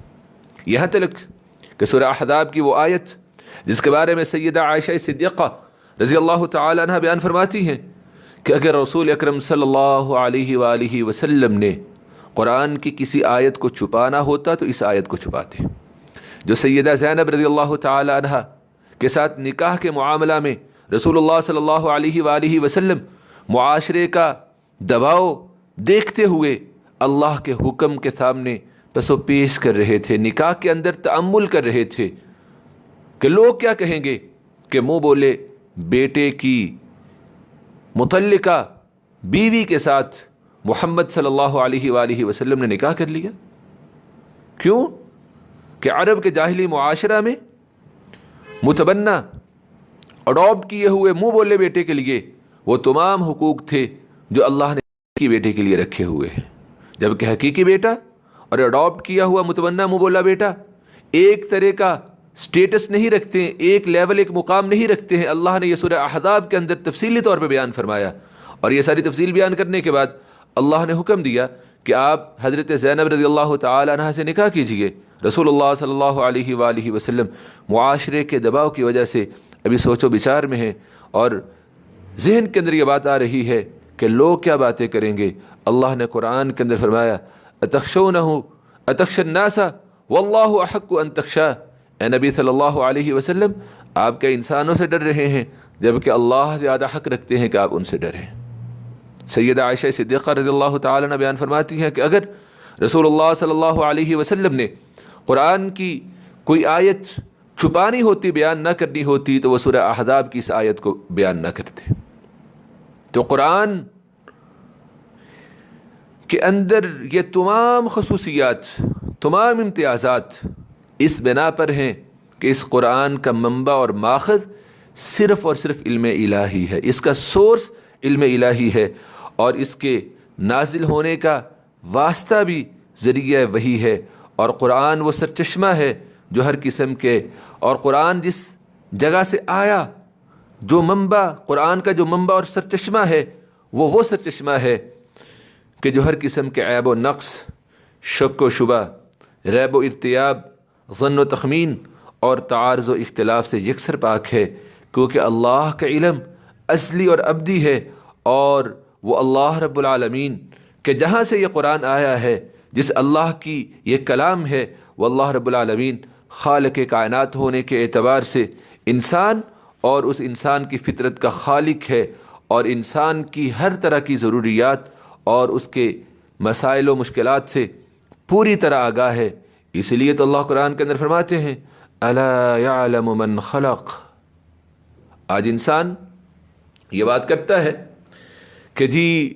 یہاں تک کہ سورہ احزاب کی وہ آیت جس کے بارے میں سیدہ عائشہ صدیقہ رضی اللہ تعالی عنہ بیان فرماتی ہیں کہ اگر رسول اکرم صلی اللہ علیہ وآلہ وسلم نے قرآن کی کسی آیت کو چھپانا ہوتا تو اس آیت کو چھپاتے۔ جو سیدہ زینب رضی اللہ تعالی عنہ کے ساتھ نکاح کے معاملہ میں رسول اللہ صلی اللہ علیہ وآلہ وسلم معاشرے کا دباؤ دیکھتے ہوئے اللہ کے حکم کے سامنے پس و پیش کر رہے تھے، نکاح کے اندر تأمل کر رہے تھے کہ لوگ کیا کہیں گے، کہ منہ بولے بیٹے کی متعلقہ بیوی کے ساتھ محمد صلی اللہ علیہ وآلہ وسلم نے نکاح کر لیا۔ کیوں؟ کہ عرب کے جاہلی معاشرہ میں متبنہ اڈاپٹ کیے ہوئے منہ بولے بیٹے کے لیے وہ تمام حقوق تھے جو اللہ نے کی بیٹے کے لیے رکھے ہوئے ہیں، جبکہ حقیقی بیٹا اور اڈاپٹ کیا ہوا متبنہ منہ بولا بیٹا ایک طرح کا سٹیٹس نہیں رکھتے ہیں، ایک لیول، ایک مقام نہیں رکھتے ہیں۔ اللہ نے یہ سورہ احزاب کے اندر تفصیلی طور پہ بیان فرمایا، اور یہ ساری تفصیل بیان کرنے کے بعد اللہ نے حکم دیا کہ آپ حضرت زینب رضی اللہ تعالی عنہ سے نکاح کیجئے۔ رسول اللہ صلی اللہ علیہ وآلہ وسلم معاشرے کے دباؤ کی وجہ سے ابھی سوچ و بچار میں ہیں، اور ذہن کے اندر یہ بات آ رہی ہے کہ لوگ کیا باتیں کریں گے۔ اللہ نے قرآن کے اندر فرمایا اتخشونہ اتخش الناس واللہ احق ان تخشاہ، اے نبی صلی اللہ علیہ وسلم آپ کے انسانوں سے ڈر رہے ہیں جبکہ اللہ زیادہ حق رکھتے ہیں کہ آپ ان سے ڈریں۔ سیدہ عائشہ صدیقہ رضی اللہ تعالی عنہ بیان فرماتی ہیں کہ اگر رسول اللہ صلی اللہ علیہ وسلم نے قرآن کی کوئی آیت چھپانی ہوتی، بیان نہ کرنی ہوتی، تو وہ سورہ احزاب کی اس آیت کو بیان نہ کرتے۔ تو قرآن کے اندر یہ تمام خصوصیات، تمام امتیازات اس بنا پر ہیں کہ اس قرآن کا منبع اور ماخذ صرف اور صرف علم الہی ہے، اس کا سورس علم الہی ہے، اور اس کے نازل ہونے کا واسطہ بھی ذریعہ وحی ہے، اور قرآن وہ سرچشمہ ہے جو ہر قسم کے، اور قرآن جس جگہ سے آیا، جو منبع قرآن کا جو منبع اور سرچشمہ ہے وہ سرچشمہ ہے کہ جو ہر قسم کے عیب و نقص، شک و شبہ، ریب و ارتیاب، ظن و تخمین اور تعارض و اختلاف سے یکسر پاک ہے، کیونکہ اللہ کا علم اصلی اور ابدی ہے، اور وہ اللہ رب العالمین کہ جہاں سے یہ قرآن آیا ہے جس اللہ کی یہ کلام ہے وہ اللہ رب العالمین خالق کائنات ہونے کے اعتبار سے انسان اور اس انسان کی فطرت کا خالق ہے، اور انسان کی ہر طرح کی ضروریات اور اس کے مسائل و مشکلات سے پوری طرح آگاہ ہے۔ اس لیے تو اللہ قرآن کے اندر فرماتے ہیں الا یعلم من خلق۔ آج انسان یہ بات کرتا ہے کہ جی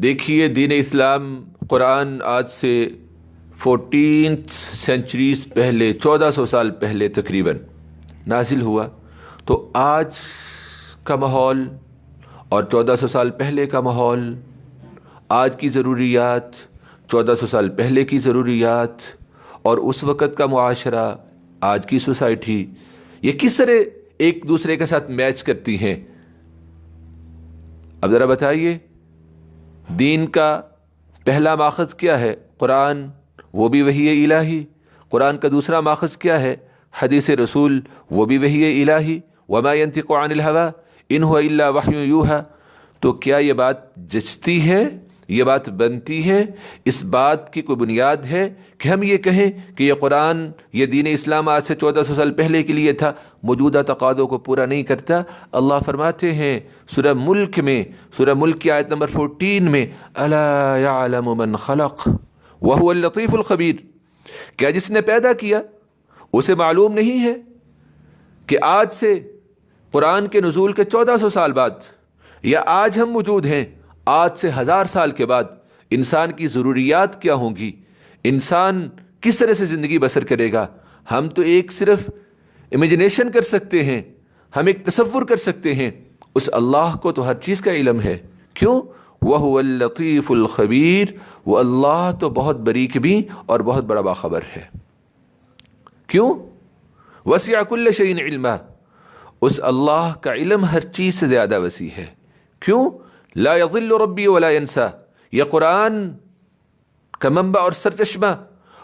دیکھیے دین اسلام قرآن آج سے 14th سینچریز پہلے 1400 سال پہلے تقریباً نازل ہوا، تو آج کا ماحول اور 1400 سال پہلے کا ماحول، آج کی ضروریات، 1400 سال پہلے کی ضروریات اور اس وقت کا معاشرہ، آج کی سوسائٹی، یہ کس طرح ایک دوسرے کے ساتھ میچ کرتی ہیں؟ اب ذرا بتائیے، دین کا پہلا ماخذ کیا ہے؟ قرآن، وہ بھی وحی الہی۔ قرآن کا دوسرا ماخذ کیا ہے؟ حدیث رسول، وہ بھی وحی الہی۔ وما ينطق عن الهوى ان هو الا وحی یوحی۔ تو کیا یہ بات جچتی ہے؟ یہ بات بنتی ہے؟ اس بات کی کوئی بنیاد ہے کہ ہم یہ کہیں کہ یہ قرآن، یہ دین اسلام آج سے 1400 سال پہلے کے لیے تھا، موجودہ تقاضوں کو پورا نہیں کرتا؟ اللہ فرماتے ہیں سورہ ملک میں، سورہ ملک کی آیت نمبر 14 میں، الا یعلم من خلق وهو اللطیف الخبیر۔ کیا جس نے پیدا کیا اسے معلوم نہیں ہے کہ آج سے قرآن کے نزول کے 1400 سال بعد، یا آج ہم موجود ہیں، آج سے 1000 سال کے بعد انسان کی ضروریات کیا ہوں گی، انسان کس طرح سے زندگی بسر کرے گا؟ ہم تو ایک صرف امیجنیشن کر سکتے ہیں، ہم ایک تصور کر سکتے ہیں، اس اللہ کو تو ہر چیز کا علم ہے۔ کیوں؟ وَهُوَ اللطیف الخبیر، وہ اللہ تو بہت باریک بھی اور بہت بڑا باخبر ہے۔ کیوں؟ وسع کل شیء علما، اس اللہ کا علم ہر چیز سے زیادہ وسیع ہے۔ کیوں؟ لا یضل ربی ولا ینسا، یہ قرآن کا منبع اور سرچشمہ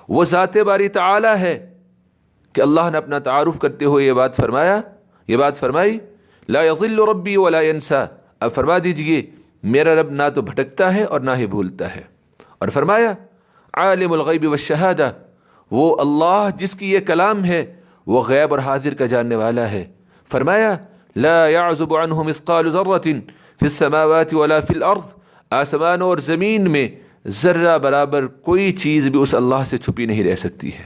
وہ ذات باری تعالی ہے کہ اللہ نے اپنا تعارف کرتے ہوئے یہ بات فرمائی لا یضل ربی ولا ینسا۔ اب فرما دیجئے میرا رب نہ تو بھٹکتا ہے اور نہ ہی بھولتا ہے۔ اور فرمایا عالم الغیب والشہادہ، وہ اللہ جس کی یہ کلام ہے وہ غیب اور حاضر کا جاننے والا ہے۔ فرمایا لا يعزب عنه مثقال ذرة في السماوات ولا في الارض، آسمان اور زمین میں ذرہ برابر کوئی چیز بھی اس اللہ سے چھپی نہیں رہ سکتی ہے۔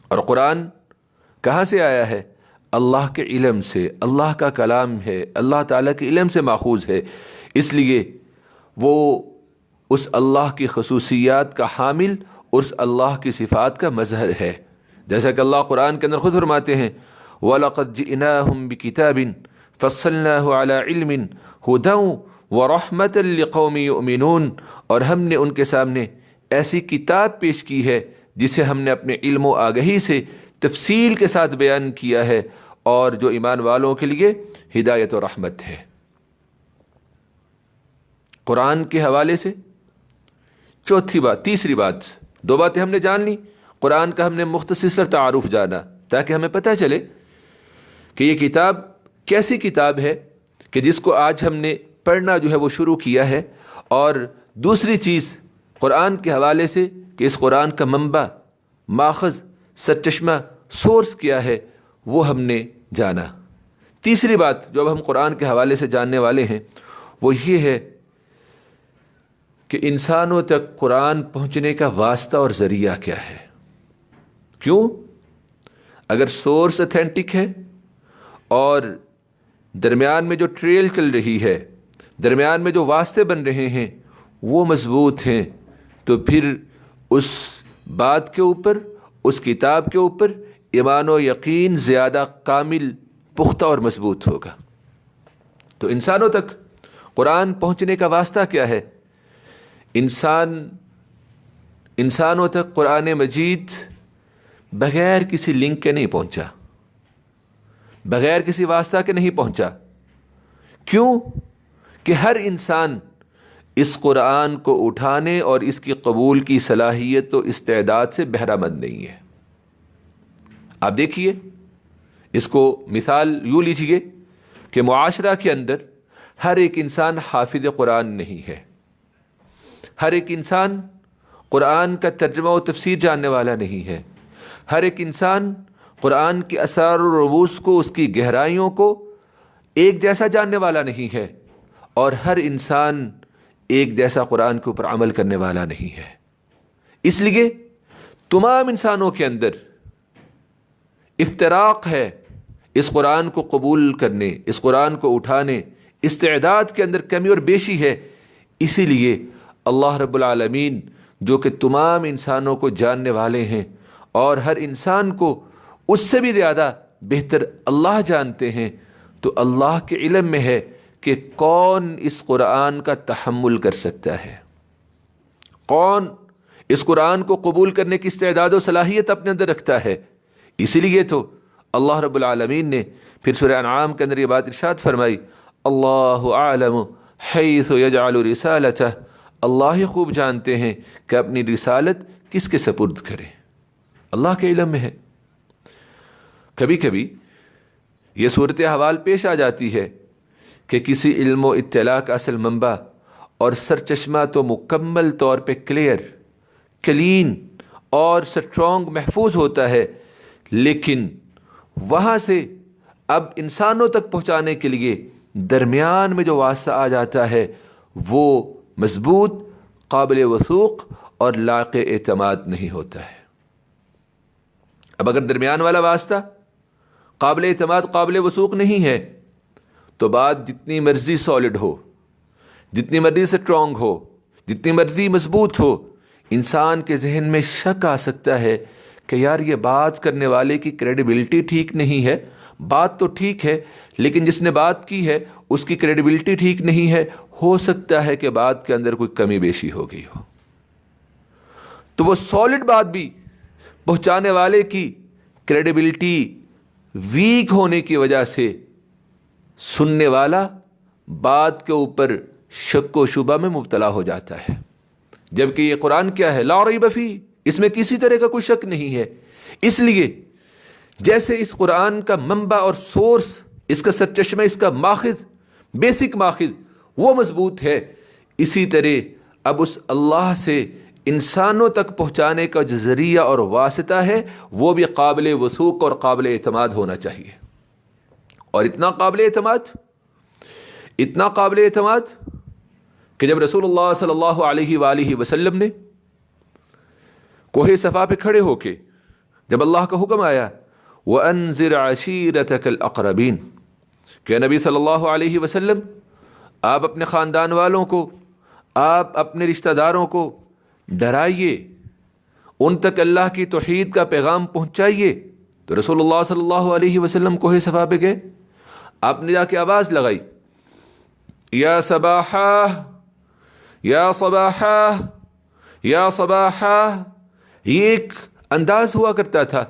اور قرآن کہاں سے آیا ہے؟ اللہ کے علم سے، اللہ کا کلام ہے، اللہ تعالیٰ کے علم سے ماخوذ ہے، اس لیے وہ اس اللہ کی خصوصیات کا حامل اور اس اللہ کی صفات کا مظہر ہے۔ جیسا کہ اللہ قرآن کے اندر خود فرماتے ہیں وَلَقَدْ جِئْنَاهُمْ بِكِتَابٍ فَصَّلْنَاهُ عَلَىٰ عِلْمٍ هُدًى وَرَحْمَةً لِقَوْمٍ يُؤْمِنُونَ، اور ہم نے ان کے سامنے ایسی کتاب پیش کی ہے جسے ہم نے اپنے علم و آگہی سے تفصیل کے ساتھ بیان کیا ہے، اور جو ایمان والوں کے لیے ہدایت و رحمت ہے۔ قرآن کے حوالے سے تیسری بات، دو باتیں ہم نے جان لی۔ قرآن کا ہم نے مختصر تعارف جانا تاکہ ہمیں پتہ چلے کہ یہ کتاب کیسی کتاب ہے کہ جس کو آج ہم نے پڑھنا جو ہے وہ شروع کیا ہے، اور دوسری چیز قرآن کے حوالے سے کہ اس قرآن کا منبع، ماخذ، سرچشمہ، سورس کیا ہے وہ ہم نے جانا۔ تیسری بات جو اب ہم قرآن کے حوالے سے جاننے والے ہیں وہ یہ ہے کہ انسانوں تک قرآن پہنچنے کا واسطہ اور ذریعہ کیا ہے۔ کیوں؟ اگر سورس اتھینٹک ہے اور درمیان میں جو ٹریل چل رہی ہے، درمیان میں جو واسطے بن رہے ہیں وہ مضبوط ہیں، تو پھر اس بات کے اوپر، اس کتاب کے اوپر ایمان و یقین زیادہ کامل، پختہ اور مضبوط ہوگا۔ تو انسانوں تک قرآن پہنچنے کا واسطہ کیا ہے؟ انسانوں تک قرآن مجید بغیر کسی لنک کے نہیں پہنچا، بغیر کسی واسطہ کے نہیں پہنچا۔ کیوں؟ کہ ہر انسان اس قرآن کو اٹھانے اور اس کی قبول کی صلاحیت و استعداد سے بہرہ مند نہیں ہے۔ آپ دیکھیے، اس کو مثال یوں لیجیے کہ معاشرہ کے اندر ہر ایک انسان حافظ قرآن نہیں ہے، ہر ایک انسان قرآن کا ترجمہ و تفسیر جاننے والا نہیں ہے۔ ہر ایک انسان قرآن کے اسرار و رموز کو، اس کی گہرائیوں کو ایک جیسا جاننے والا نہیں ہے، اور ہر انسان ایک جیسا قرآن کے اوپر عمل کرنے والا نہیں ہے۔ اس لیے تمام انسانوں کے اندر افتراق ہے، اس قرآن کو قبول کرنے، اس قرآن کو اٹھانے، استعداد کے اندر کمی اور بیشی ہے۔ اسی لیے اللہ رب العالمین جو کہ تمام انسانوں کو جاننے والے ہیں اور ہر انسان کو اس سے بھی زیادہ بہتر اللہ جانتے ہیں، تو اللہ کے علم میں ہے کہ کون اس قرآن کا تحمل کر سکتا ہے، کون اس قرآن کو قبول کرنے کی استعداد و صلاحیت اپنے اندر رکھتا ہے۔ اسی لیے تو اللہ رب العالمین نے پھر سورہ انعام کے اندر یہ بات ارشاد فرمائی، اللہ اعلم حیث یجعل رسالتہ، اللہ ہی خوب جانتے ہیں کہ اپنی رسالت کس کے سپرد کرے، اللہ کے علم میں ہے۔ کبھی کبھی یہ صورتحال پیش آ جاتی ہے کہ کسی علم و اطلاع کا اصل منبع اور سرچشمہ تو مکمل طور پہ کلیئر، کلین اور سٹرونگ محفوظ ہوتا ہے، لیکن وہاں سے اب انسانوں تک پہنچانے کے لیے درمیان میں جو واسطہ آ جاتا ہے وہ مضبوط، قابل وثوق اور لائق اعتماد نہیں ہوتا ہے۔ اب اگر درمیان والا واسطہ قابل اعتماد، قابل وثوق نہیں ہے، تو بات جتنی مرضی سالڈ ہو، جتنی مرضی سٹرونگ ہو، جتنی مرضی مضبوط ہو، انسان کے ذہن میں شک آ سکتا ہے کہ یار یہ بات کرنے والے کی کریڈیبلٹی ٹھیک نہیں ہے، بات تو ٹھیک ہے لیکن جس نے بات کی ہے اس کی کریڈیبلٹی ٹھیک نہیں ہے، ہو سکتا ہے کہ بات کے اندر کوئی کمی بیشی ہو گئی ہو۔ تو وہ سالڈ بات بھی پہنچانے والے کی کریڈیبلٹی ویک ہونے کی وجہ سے سننے والا بات کے اوپر شک و شبہ میں مبتلا ہو جاتا ہے، جبکہ یہ قرآن کیا ہے؟ لا ریب فیہ، اس میں کسی طرح کا کوئی شک نہیں ہے۔ اس لیے جیسے اس قرآن کا منبع اور سورس، اس کا سرچشمہ، اس کا ماخذ، بیسک ماخذ وہ مضبوط ہے، اسی طرح اب اس اللہ سے انسانوں تک پہنچانے کا جو ذریعہ اور واسطہ ہے وہ بھی قابل وثوق اور قابل اعتماد ہونا چاہیے۔ اور اتنا قابل اعتماد کہ جب رسول اللہ صلی اللہ علیہ وآلہ وسلم نے کوہ صفا پہ کھڑے ہو کے جب اللہ کا حکم آیا وَأَنذِرْ عَشِيرَتَكَ الْأَقْرَبِينَ کہ نبی صلی اللہ علیہ وسلم آپ اپنے خاندان والوں کو، آپ اپنے رشتہ داروں کو ڈرائیے، ان تک اللہ کی توحید کا پیغام پہنچائیے، تو رسول اللہ صلی اللہ علیہ وسلم کوہ صفا پہ گئے، آپ نے جا کے آواز لگائی، یا صباحا یا صباحا یا صباحا۔ یہ ایک انداز ہوا کرتا تھا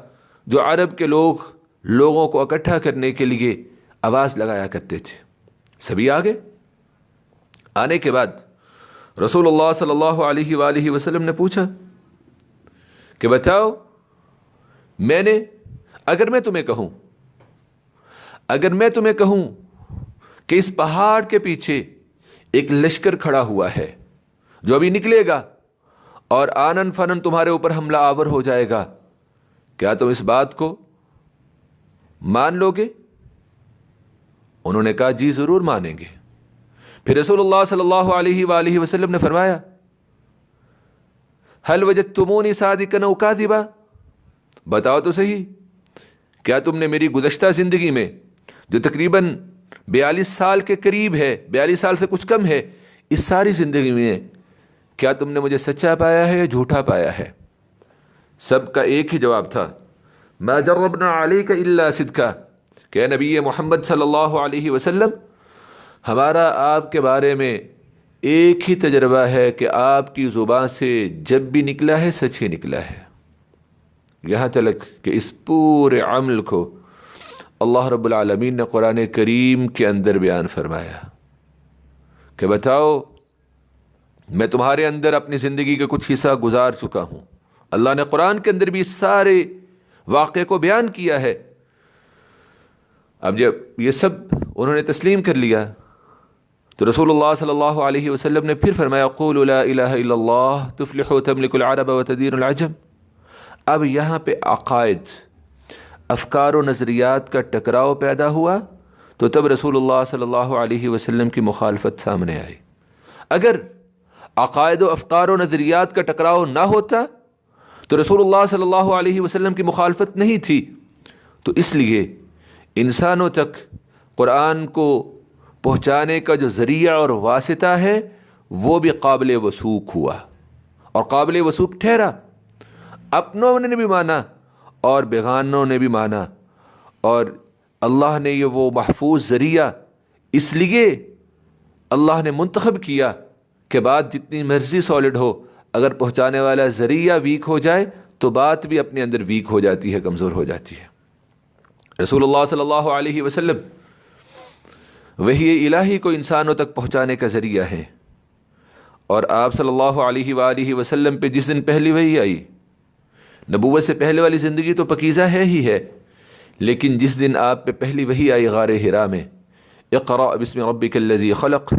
جو عرب کے لوگوں کو اکٹھا کرنے کے لیے آواز لگایا کرتے تھے۔ سبھی آگے آنے کے بعد رسول اللہ صلی اللہ علیہ وآلہ وسلم نے پوچھا کہ بتاؤ، اگر میں تمہیں کہوں کہ اس پہاڑ کے پیچھے ایک لشکر کھڑا ہوا ہے جو ابھی نکلے گا اور آنن فنن تمہارے اوپر حملہ آور ہو جائے گا، کیا تم اس بات کو مان لو گے؟ انہوں نے کہا جی ضرور مانیں گے۔ پھر رسول اللہ صلی اللہ علیہ وآلہ وسلم نے فرمایا هل وجدتمونی صادقا او کاذبا، بتاؤ تو صحیح، کیا تم نے میری گزشتہ زندگی میں جو تقریباً 42 سال کے قریب ہے، 42 سال سے کچھ کم ہے، اس ساری زندگی میں کیا تم نے مجھے سچا پایا ہے یا جھوٹا پایا ہے؟ سب کا ایک ہی جواب تھا، ما جربنا علیک الا صدقا، کہ نبی محمد صلی اللہ علیہ وسلم ہمارا آپ کے بارے میں ایک ہی تجربہ ہے کہ آپ کی زبان سے جب بھی نکلا ہے سچ ہی نکلا ہے۔ یہاں تک کہ اس پورے عمل کو اللہ رب العالمین نے قرآن کریم کے اندر بیان فرمایا کہ بتاؤ میں تمہارے اندر اپنی زندگی کا کچھ حصہ گزار چکا ہوں۔ اللہ نے قرآن کے اندر بھی اس سارے واقعے کو بیان کیا ہے۔ اب جب یہ سب انہوں نے تسلیم کر لیا تو رسول اللہ صلی اللہ علیہ وسلم نے پھر فرمایا قولوا لا الہ الا اللہ تفلحوا تملکوا العرب وتدینوا العجم۔ اب یہاں پہ عقائد، افکار و نظریات کا ٹکراؤ پیدا ہوا تو تب رسول اللہ صلی اللہ علیہ وسلم کی مخالفت سامنے آئی۔ اگر عقائد و افکار و نظریات کا ٹکراؤ نہ ہوتا تو رسول اللہ صلی اللہ علیہ وسلم کی مخالفت نہیں تھی۔ تو اس لیے انسانوں تک قرآن کو پہنچانے کا جو ذریعہ اور واسطہ ہے وہ بھی قابل وثوق ہوا اور قابل وثوق ٹھہرا۔ اپنوں نے بھی مانا اور بیگانوں نے بھی مانا، اور اللہ نے یہ وہ محفوظ ذریعہ اس لیے اللہ نے منتخب کیا کہ بات جتنی مرضی سالڈ ہو، اگر پہنچانے والا ذریعہ ویک ہو جائے تو بات بھی اپنے اندر ویک ہو جاتی ہے، کمزور ہو جاتی ہے۔ رسول اللہ صلی اللہ علیہ وسلم وحی الہی کو انسانوں تک پہنچانے کا ذریعہ ہے، اور آپ صلی اللہ علیہ وآلہ وسلم پہ جس دن پہلی وحی آئی، نبوت سے پہلے والی زندگی تو پکیزہ ہے ہی ہے، لیکن جس دن آپ پہ پہلی وحی آئی غار حرا میں، اقرأ بسم ربک الذی خلق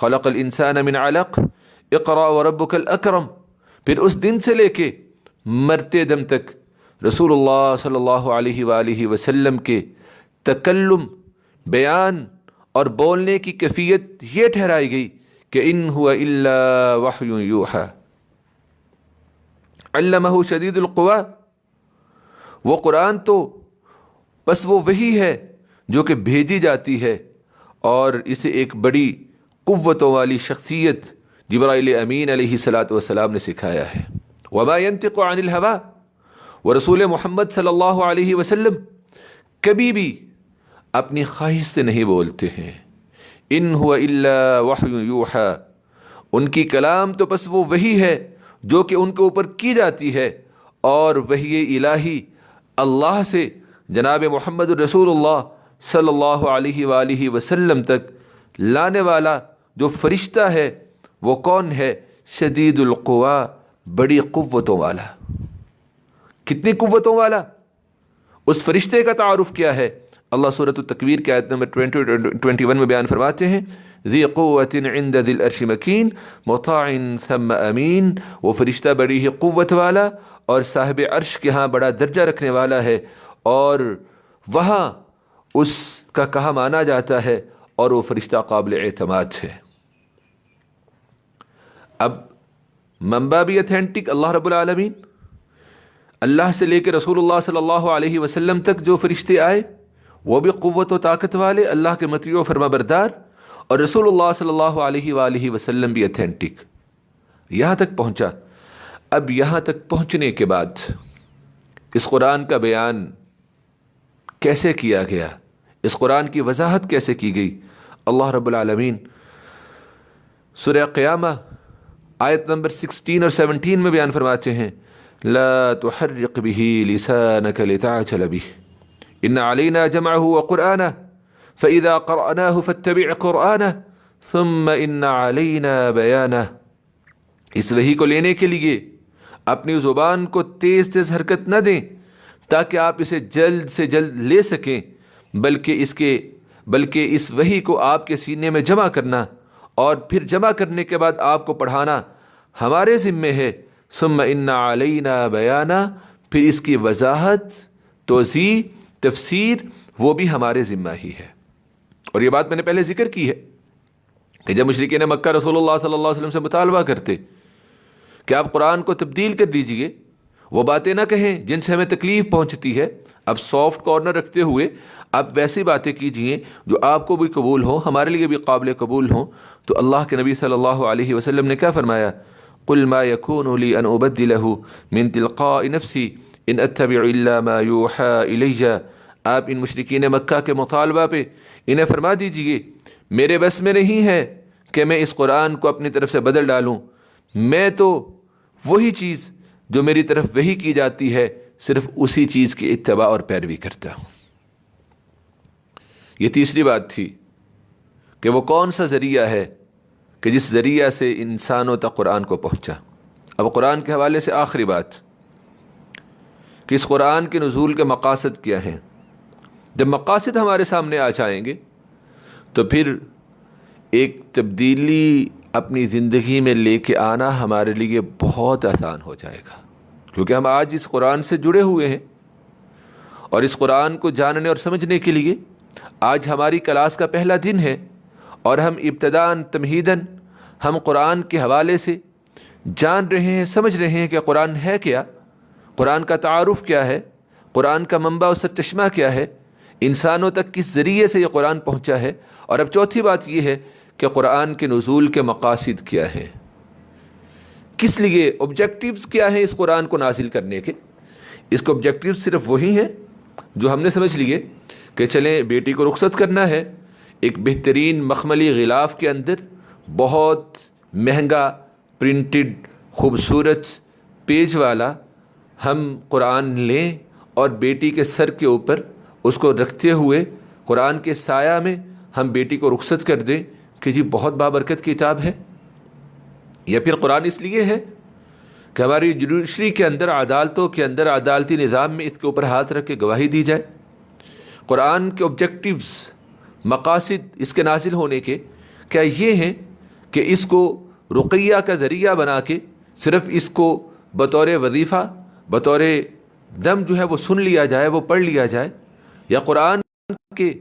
خلق الانسان من علق اقرأ وربک الاکرم، پھر اس دن سے لے کے مرتے دم تک رسول اللہ صلی اللہ علیہ وآلہ وسلم کے تکلم، بیان اور بولنے کی کیفیت یہ ٹھہرائی گئی کہ ان هو الا وحی یوحی علمہ شدید القوی۔ وہ قرآن تو بس وہ وحی ہے جو کہ بھیجی جاتی ہے، اور اسے ایک بڑی قوتوں والی شخصیت جبرائیل امین علیہ السلام نے سکھایا ہے۔ وما ينطق عن الهوى، وہ رسول محمد صلی اللہ علیہ وسلم کبھی بھی اپنی خواہش سے نہیں بولتے ہیں۔ ان هو الا وحی یوحی، ان کی کلام تو بس وہ وحی ہے جو کہ ان کے اوپر کی جاتی ہے، اور وحی الہی اللہ سے جناب محمد رسول اللہ صلی اللہ علیہ وآلہ وسلم تک لانے والا جو فرشتہ ہے وہ کون ہے؟ شدید القوی، بڑی قوتوں والا۔ کتنی قوتوں والا؟ اس فرشتے کا تعارف کیا ہے؟ اللہ سورۃ التکویر کی آیت نمبر 21 میں بیان فرماتے ہیں ذی قوت عند ذی العرش مکین مطاع ثم امین، وہ فرشتہ بڑی ہی قوت والا اور صاحب عرش کے ہاں بڑا درجہ رکھنے والا ہے، اور وہاں اس کا کہا مانا جاتا ہے، اور وہ فرشتہ قابل اعتماد ہے۔ اب منبع بھی اتھینٹک اللہ رب العالمین، اللہ سے لے کے رسول اللہ صلی اللہ علیہ وسلم تک جو فرشتے آئے وہ بھی قوت و طاقت والے، اللہ کے مطیع و فرما بردار، اور رسول اللہ صلی اللہ علیہ وآلہ وسلم بھی اتھینٹک، یہاں تک پہنچا۔ اب یہاں تک پہنچنے کے بعد اس قرآن کا بیان کیسے کیا گیا، اس قرآن کی وضاحت کیسے کی گئی؟ اللہ رب العالمین سورہ قیامہ آیت نمبر 16 اور 17 میں بیان فرماتے ہیں لا تحرق به لسانك لتعجل به ان علينا جمعه وقرآنه فإذا قرأناه فاتبع قرآنه ثم ان علينا بيانه۔ اس وحی کو لینے کے لیے اپنی زبان کو تیز تیز حرکت نہ دیں تاکہ آپ اسے جلد سے جلد لے سکیں، بلکہ اس وحی کو آپ کے سینے میں جمع کرنا اور پھر جمع کرنے کے بعد آپ کو پڑھانا ہمارے ذمے ہے۔ ثم ان علینا بیانہ، پھر اس کی وضاحت، توضیح، تفسیر وہ بھی ہمارے ذمہ ہی ہے۔ اور یہ بات میں نے پہلے ذکر کی ہے کہ جب مشرکین مکہ رسول اللہ صلی اللہ علیہ وسلم سے مطالبہ کرتے کہ آپ قرآن کو تبدیل کر دیجئے، وہ باتیں نہ کہیں جن سے ہمیں تکلیف پہنچتی ہے، اب سافٹ کارنر رکھتے ہوئے آپ ویسی باتیں کیجئے جو آپ کو بھی قبول ہوں، ہمارے لیے بھی قابل قبول ہوں۔ تو اللہ کے نبی صلی اللہ علیہ وسلم نے کیا فرمایا؟ قل ما يكون لي ان ابدله من تلقاء نفسي ان اتبع الا ما يوحى الي۔ آپ ان مشرکین مکہ کے مطالبہ پہ انہیں فرما دیجئے میرے بس میں نہیں ہے کہ میں اس قرآن کو اپنی طرف سے بدل ڈالوں، میں تو وہی چیز جو میری طرف وحی کی جاتی ہے صرف اسی چیز کی اتباع اور پیروی کرتا ہوں۔ یہ تیسری بات تھی کہ وہ کون سا ذریعہ ہے کہ جس ذریعہ سے انسانوں تک قرآن کو پہنچا۔ اب قرآن کے حوالے سے آخری بات کہ اس قرآن کے نزول کے مقاصد کیا ہیں۔ جب مقاصد ہمارے سامنے آ جائیں گے تو پھر ایک تبدیلی اپنی زندگی میں لے کے آنا ہمارے لیے بہت آسان ہو جائے گا، کیونکہ ہم آج اس قرآن سے جڑے ہوئے ہیں، اور اس قرآن کو جاننے اور سمجھنے کے لیے آج ہماری کلاس کا پہلا دن ہے، اور ہم ابتداً تمہیداً ہم قرآن کے حوالے سے جان رہے ہیں، سمجھ رہے ہیں کہ قرآن ہے کیا، قرآن کا تعارف کیا ہے، قرآن کا منبع و سرچشمہ کیا ہے، انسانوں تک کس ذریعے سے یہ قرآن پہنچا ہے، اور اب چوتھی بات یہ ہے کہ قرآن کے نزول کے مقاصد کیا ہیں، کس لیے آبجیکٹیوز کیا ہیں اس قرآن کو نازل کرنے کے۔ اس کے آبجیکٹیوز صرف وہی ہیں جو ہم نے سمجھ لیے کہ چلیں بیٹی کو رخصت کرنا ہے، ایک بہترین مخملی غلاف کے اندر بہت مہنگا پرنٹڈ خوبصورت پیج والا ہم قرآن لیں اور بیٹی کے سر کے اوپر اس کو رکھتے ہوئے قرآن کے سایہ میں ہم بیٹی کو رخصت کر دیں کہ جی بہت بابرکت کتاب ہے۔ یا پھر قرآن اس لیے ہے کہ ہماری جوڈیشری کے اندر، عدالتوں کے اندر، عدالتی نظام میں اس کے اوپر ہاتھ رکھ کے گواہی دی جائے۔ قرآن کے آبجیکٹیوز، مقاصد اس کے نازل ہونے کے کیا یہ ہیں کہ اس کو رقیہ کا ذریعہ بنا کے صرف اس کو بطور وظیفہ، بطور دم جو ہے وہ سن لیا جائے، وہ پڑھ لیا جائے، یا قرآن کے